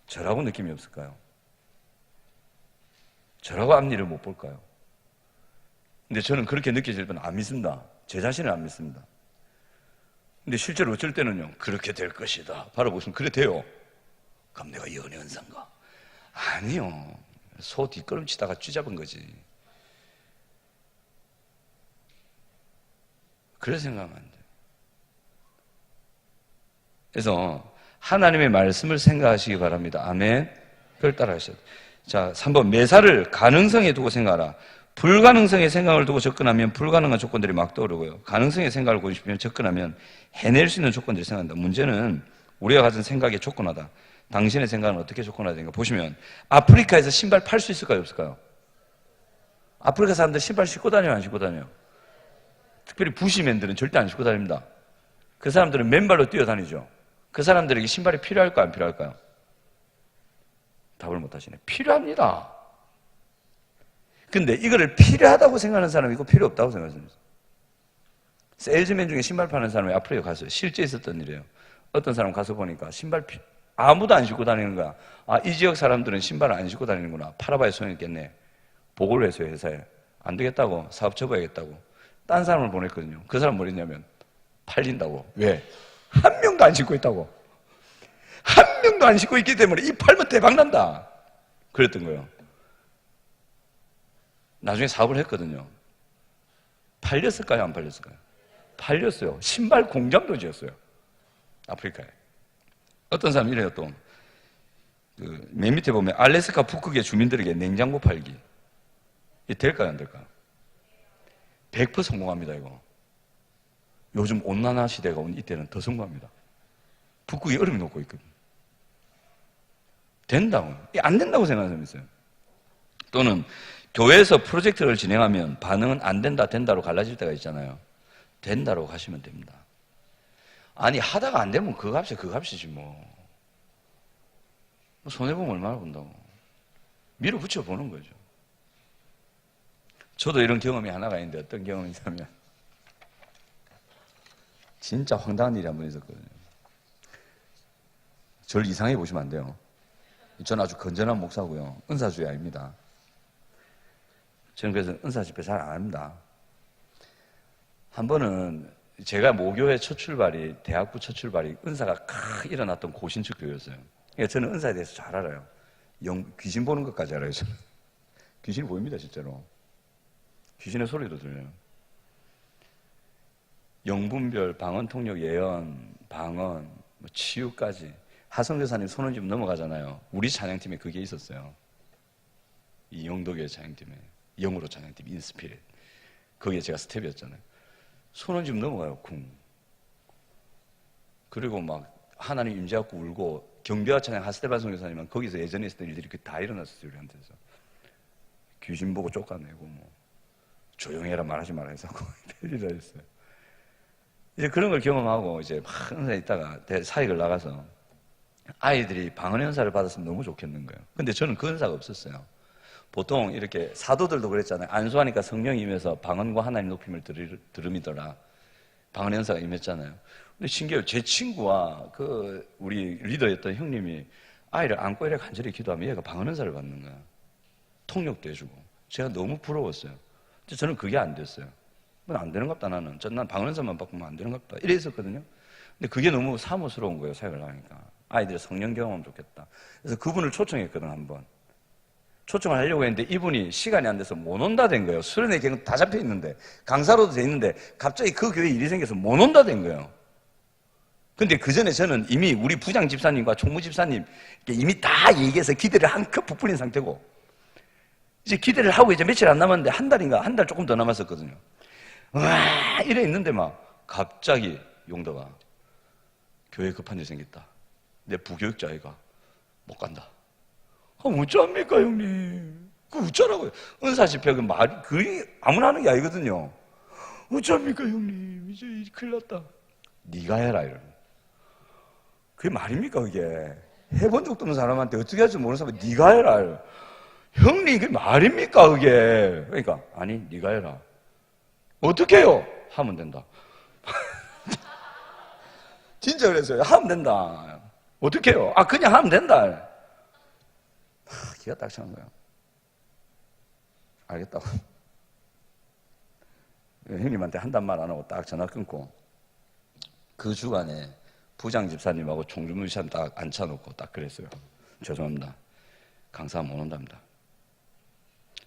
저라고 느낌이 없을까요? 저라고 앞니를 못 볼까요? 근데 저는 그렇게 느껴질 뻔 안 믿습니다. 제 자신을 안 믿습니다. 근데 실제로 어쩔 때는요, 그렇게 될 것이다. 바라보시면, 그래 돼요. 그럼 내가 연애은사인가? 아니요. 소 뒷걸음치다가 쥐잡은 거지. 그래 생각하면 안 돼요. 그래서 하나님의 말씀을 생각하시기 바랍니다. 아멘. 그걸 따라하셔야 돼요. 자, 3번. 매사를 가능성에 두고 생각하라. 불가능성의 생각을 두고 접근하면 불가능한 조건들이 막 떠오르고요. 가능성의 생각을 고집하면 접근하면 해낼 수 있는 조건들이 생각한다. 문제는 우리가 가진 생각에 조건하다. 당신의 생각은 어떻게 조건화되는가 보시면 아프리카에서 신발 팔 수 있을까요? 없을까요? 아프리카 사람들 신발 신고 다녀요? 안 신고 다녀요? 특별히 부시맨들은 절대 안 신고 다닙니다. 그 사람들은 맨발로 뛰어다니죠. 그 사람들에게 신발이 필요할까요? 안 필요할까요? 답을 못 하시네. 필요합니다. 근데 이거를 필요하다고 생각하는 사람이 있고 필요 없다고 생각하는 사람. 세일즈맨 중에 신발 파는 사람이 아프리카 갔어요. 실제 있었던 일이에요. 어떤 사람 가서 보니까 아무도 안 신고 다니는 거야. 아, 이 지역 사람들은 신발을 안 신고 다니는구나. 팔아봐야 소용있겠네. 보고를 했어요, 회사에. 안 되겠다고. 사업 접어야겠다고. 딴 사람을 보냈거든요. 그 사람 뭐랬냐면 팔린다고. 왜? 한 명도 안 신고 있다고. 한 명도 안 신고 있기 때문에 이 팔면 대박 난다. 그랬던 거예요. 나중에 사업을 했거든요. 팔렸을까요? 안 팔렸을까요? 팔렸어요. 신발 공장도 지었어요. 아프리카에. 어떤 사람이 이래요, 또. 맨 밑에 보면 알래스카 북극의 주민들에게 냉장고 팔기. 이게 될까요, 안 될까요? 100% 성공합니다, 이거. 요즘 온난화 시대가 온 이때는 더 성공합니다. 북극이 얼음이 녹고 있거든요. 된다고. 안 된다고 생각하는 사람이 있어요. 또는 교회에서 프로젝트를 진행하면 반응은 안 된다, 된다로 갈라질 때가 있잖아요. 된다로 가시면 됩니다. 아니, 하다가 안 되면 그 값이지 뭐. 손해보면 얼마나 본다고. 밀어붙여 보는 거죠. 저도 이런 경험이 하나가 있는데 어떤 경험이 있냐면 진짜 황당한 일이 한 번 있었거든요. 저를 이상하게 보시면 안 돼요. 저는 아주 건전한 목사고요. 은사주의 아닙니다. 저는 그래서 은사 집회 잘 안 합니다. 한 번은 제가 모교의 첫 출발이, 대학부 첫 출발이 은사가 칵 일어났던 고신축 교회였어요. 그러니까 저는 은사에 대해서 잘 알아요. 귀신 보는 것까지 알아요. 저는. 귀신이 보입니다, 실제로. 귀신의 소리도 들려요. 영분별, 방언, 통역, 예언, 방언, 치유까지. 하성교사님 손은 좀 넘어가잖아요. 우리 찬양팀에 그게 있었어요. 이 영도교회 찬양팀에. 영으로 찬양팀, 인스피릿. 거기에 제가 스텝이었잖아요. 손은 좀 넘어가요, 쿵. 그리고 막 하나님 임재하고 울고 경배와 찬양 하스테반 선교사님은 거기서 예전에 있었던 일들이 다 일어났었어요, 우리한테서. 귀신 보고 쫓아내고 뭐 조용해라 말하지 마라 해서 때리라 했어요. 이제 그런 걸 경험하고 이제 막 은사에 있다가 사역을 나가서 아이들이 방언 은사를 받았으면 너무 좋겠는 거예요. 근데 저는 그 은사가 없었어요. 보통 이렇게 사도들도 그랬잖아요. 안수하니까 성령이 임해서 방언과 하나님 높임을 들음이더라. 방언 은사가 임했잖아요. 근데 신기해요. 제 친구와 그 우리 리더였던 형님이 아이를 안고 이렇게 간절히 기도하면 얘가 방언 은사를 받는 거야. 통역도 해주고. 제가 너무 부러웠어요. 근데 저는 그게 안 됐어요. 안 되는갑다 나는. 난 방언 은사만 받으면 안 되는갑다. 이래 있었거든요. 근데 그게 너무 사모스러운 거예요. 사역을 하니까. 아이들의 성령 경험하면 좋겠다. 그래서 그분을 초청했거든 한번. 초청을 하려고 했는데 이분이 시간이 안 돼서 못 온다 된 거예요. 수련회 계획 다 잡혀 있는데 강사로도 돼 있는데 갑자기 그 교회에 일이 생겨서 못 온다 된 거예요. 근데 그 전에 저는 이미 우리 부장 집사님과 총무 집사님 이미 다 얘기해서 기대를 한껏 부풀린 상태고 이제 기대를 하고 이제 며칠 안 남았는데 한 달 조금 더 남았었거든요. 와 이래 있는데 막 갑자기 용도가 교회에 급한 일 생겼다. 내 부교육자 아이가 못 간다. 어쩌합니까 형님? 그 어쩌라고요? 은사 집회 그 말이 그게 아무나 하는 게 아니거든요. 어쩌합니까 형님? 이제 큰일 났다. 네가 해라 이러는. 그게 말입니까 그게? 해본 적도 없는 사람한테 어떻게 할지 모르는 사람한테 네가 해라 이러. 형님 그게 말입니까 그게? 그러니까 아니 네가 해라. 어떻게 해요? 하면 된다. 진짜 그랬어요. 하면 된다. 어떻게 해요? 그냥 하면 된다. 기가 딱 차는 거야. 알겠다고. 형님한테 한단 말 안 하고 딱 전화 끊고 그 주간에 부장 집사님하고 총주무 집사님 딱 앉혀놓고 딱 그랬어요. 죄송합니다. 강사 못 온답니다.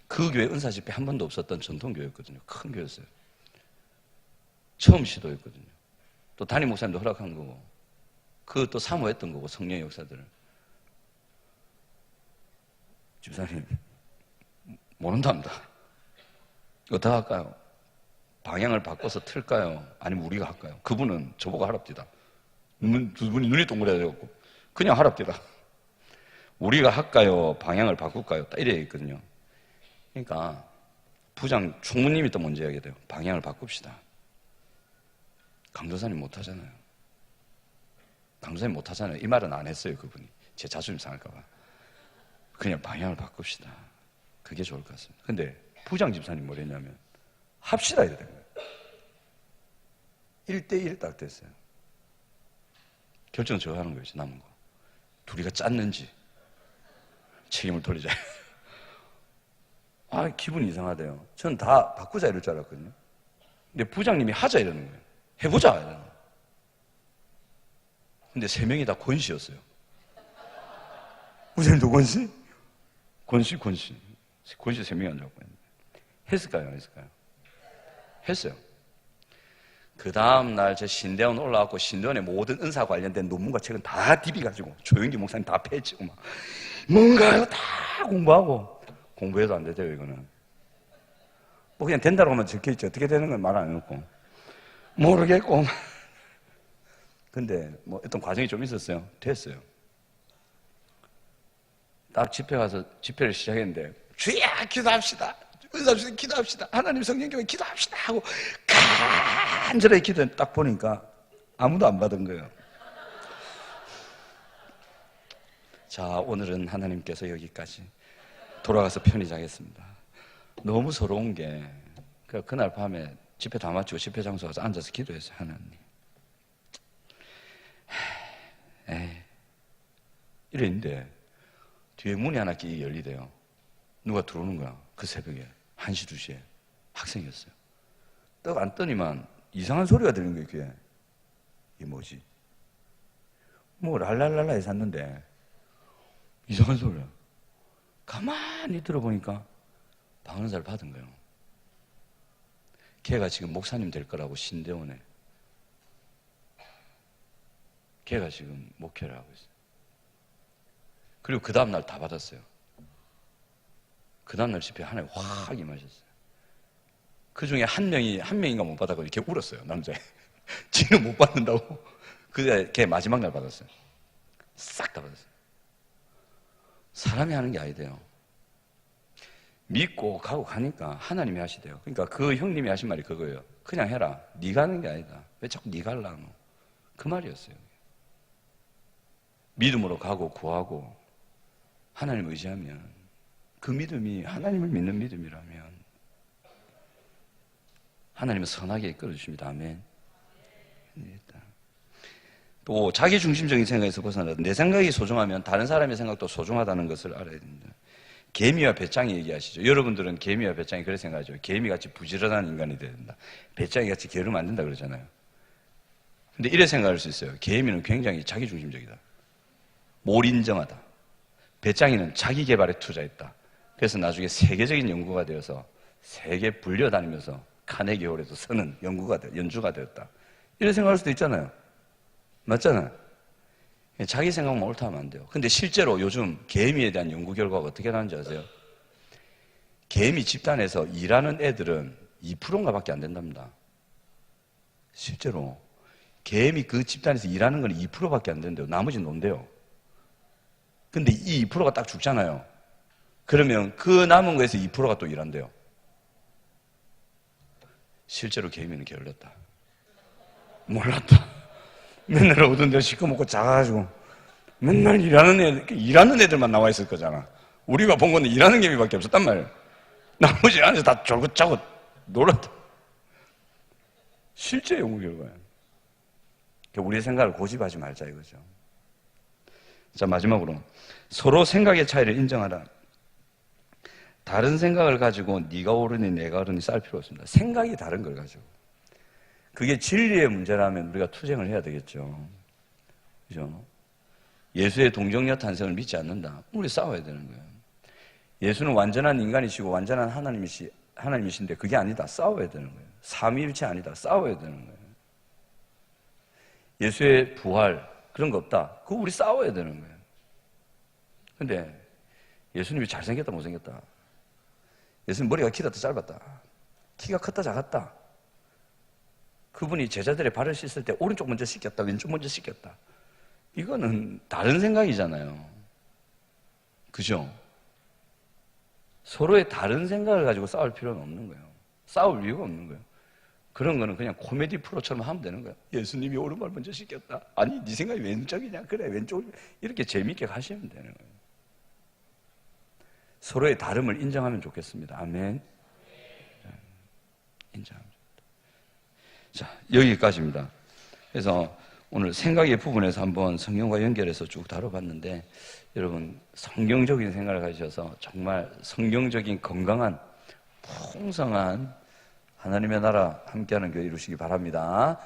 그 교회 은사 집회 한 번도 없었던 전통 교회였거든요. 큰 교회였어요. 처음 시도했거든요. 또 담임 목사님도 허락한 거고 그것도 사모했던 거고 성령의 역사들을. 집사님 못 온답니다. 어떻게 할까요? 방향을 바꿔서 틀까요? 아니면 우리가 할까요? 그분은 저보고 하랍디다. 두 분이 눈이 동그래져갖고 그냥 하랍디다. 우리가 할까요? 방향을 바꿀까요? 딱 이래 있거든요. 그러니까 부장 총무님이 또 먼저 이야기해야 돼요. 방향을 바꿉시다. 강도사님 못하잖아요. 강도사님 못하잖아요. 이 말은 안 했어요. 그분이 제 자존심 상할까봐. 그냥 방향을 바꿉시다. 그게 좋을 것 같습니다. 근데 부장 집사님 뭐랬냐면 합시다 이래 된 거예요. 1대1 딱 됐어요. 결정은 제가 하는 거예요. 남은 거. 둘이가 짰는지 책임을 돌리자. 기분이 이상하대요. 저는 다 바꾸자 이럴 줄 알았거든요. 근데 부장님이 하자 이러는 거예요. 해보자 이러는 거예요. 근데 3명이 다 권씨였어요. 부장님도 권씨? 권씨. 권씨 3명이 앉아있고 했을까요? 했어요. 그 다음날 제 신대원 올라왔고 신대원의 모든 은사 관련된 논문과 책은 다 디비가지고 조영기 목사님 다 패치고 막 뭔가요 다 공부하고 공부해도 안 되대요 이거는. 뭐 그냥 된다고 하면 적혀있지 어떻게 되는 건 말 안 해놓고 모르겠고 근데 뭐 어떤 과정이 좀 있었어요. 됐어요. 딱 집회 가서 집회를 시작했는데 주여 기도합시다. 은사 주님 기도합시다. 하나님 성령교회 기도합시다 하고 간절하게 기도했는데 딱 보니까 아무도 안 받은 거예요. 자 오늘은 하나님께서 여기까지 돌아가서 편히 자겠습니다. 너무 서러운 게, 그날 밤에 집회 다 마치고 집회 장소 가서 앉아서 기도했어요. 하나님, 에이, 이랬는데 뒤에 문이 하나 끼게 열리대요. 누가 들어오는 거야. 그 새벽에 1시, 2시에 학생이었어요. 딱 앉더니만 이상한 소리가 들리는 거예요. 귀에. 이게 뭐지? 뭐 랄랄랄라 해서 샀는데 이상한 소리야. 가만히 들어보니까 방언사를 받은 거예요. 걔가 지금 목사님 될 거라고 신대원에 걔가 지금 목회를 하고 있어요. 그리고 그 다음날 다 받았어요. 그 다음날 집회 하나님 확 임하셨어요. 그 중에 한 명인가 못 받았고 이렇게 울었어요. 남자애. 지는 못 받는다고. 걔 마지막 날 받았어요. 싹 다 받았어요. 사람이 하는 게 아니대요. 믿고 가고 가니까 하나님이 하시대요. 그러니까 그 형님이 하신 말이 그거예요. 그냥 해라. 네가 하는 게 아니다. 왜 자꾸 네가 하려노? 그 말이었어요. 믿음으로 가고 구하고 하나님을 의지하면, 그 믿음이 하나님을 믿는 믿음이라면 하나님은 선하게 이끌어주십니다. 아멘. 또 자기중심적인 생각에서 벗어나서 내 생각이 소중하면 다른 사람의 생각도 소중하다는 것을 알아야 됩니다. 개미와 배짱이 얘기하시죠. 여러분들은 개미와 배짱이 그렇게 생각하죠. 개미같이 부지런한 인간이 돼야 된다. 배짱이같이 게으르면 안 된다 그러잖아요. 근데 이래 생각할 수 있어요. 개미는 굉장히 자기중심적이다. 몰인정하다. 배짱이는 자기 개발에 투자했다. 그래서 나중에 세계적인 연구가 되어서 세계 불려다니면서 카네기홀에도 서는 연주가 되었다. 이런 생각할 수도 있잖아요. 맞잖아요. 자기 생각만 옳다 하면 안 돼요. 근데 실제로 요즘 개미에 대한 연구 결과가 어떻게 나오는지 아세요? 개미 집단에서 일하는 애들은 2%인가 밖에 안 된답니다. 실제로 개미 그 집단에서 일하는 건 2%밖에 안 된대요. 나머지는 논대요. 근데 이 2%가 딱 죽잖아요. 그러면 그 남은 거에서 2%가 또 일한대요. 실제로 개미는 게을렀다. 몰랐다. 맨날 오던 데 시커멓고 작아가지고 맨날 일하는 애들만 나와 있을 거잖아. 우리가 본 거는 일하는 개미밖에 없었단 말이에요. 나머지 안에서 다 졸긋자긋 놀았다. 실제 연구 결과예요. 우리의 생각을 고집하지 말자 이거죠. 자, 마지막으로 서로 생각의 차이를 인정하라. 다른 생각을 가지고 네가 옳으니 내가 옳으니 싸울 필요 없습니다. 생각이 다른 걸 가지고. 그게 진리의 문제라면 우리가 투쟁을 해야 되겠죠. 그죠? 예수의 동정녀 탄생을 믿지 않는다. 우리 싸워야 되는 거예요. 예수는 완전한 인간이시고 완전한 하나님이신데 그게 아니다. 싸워야 되는 거예요. 삼위일체 아니다. 싸워야 되는 거예요. 예수의 부활 그런 거 없다. 그거 우리 싸워야 되는 거예요. 근데 예수님이 잘생겼다 못생겼다. 예수님 머리가 길었다 짧았다. 키가 컸다 작았다. 그분이 제자들의 발을 씻을 때 오른쪽 먼저 씻겼다 왼쪽 먼저 씻겼다. 이거는 다른 생각이잖아요. 그죠? 서로의 다른 생각을 가지고 싸울 필요는 없는 거예요. 싸울 이유가 없는 거예요. 그런 거는 그냥 코미디 프로처럼 하면 되는 거예요. 예수님이 오른발 먼저 씻겼다. 아니 네 생각이 왼쪽이냐? 그래 왼쪽. 이렇게 재미있게 가시면 되는 거예요. 서로의 다름을 인정하면 좋겠습니다. 아멘. 인정합니다. 자, 여기까지입니다. 그래서 오늘 생각의 부분에서 한번 성경과 연결해서 쭉 다뤄봤는데 여러분 성경적인 생각을 가지셔서 정말 성경적인 건강한 풍성한 하나님의 나라 함께하는 교회 이루시기 바랍니다.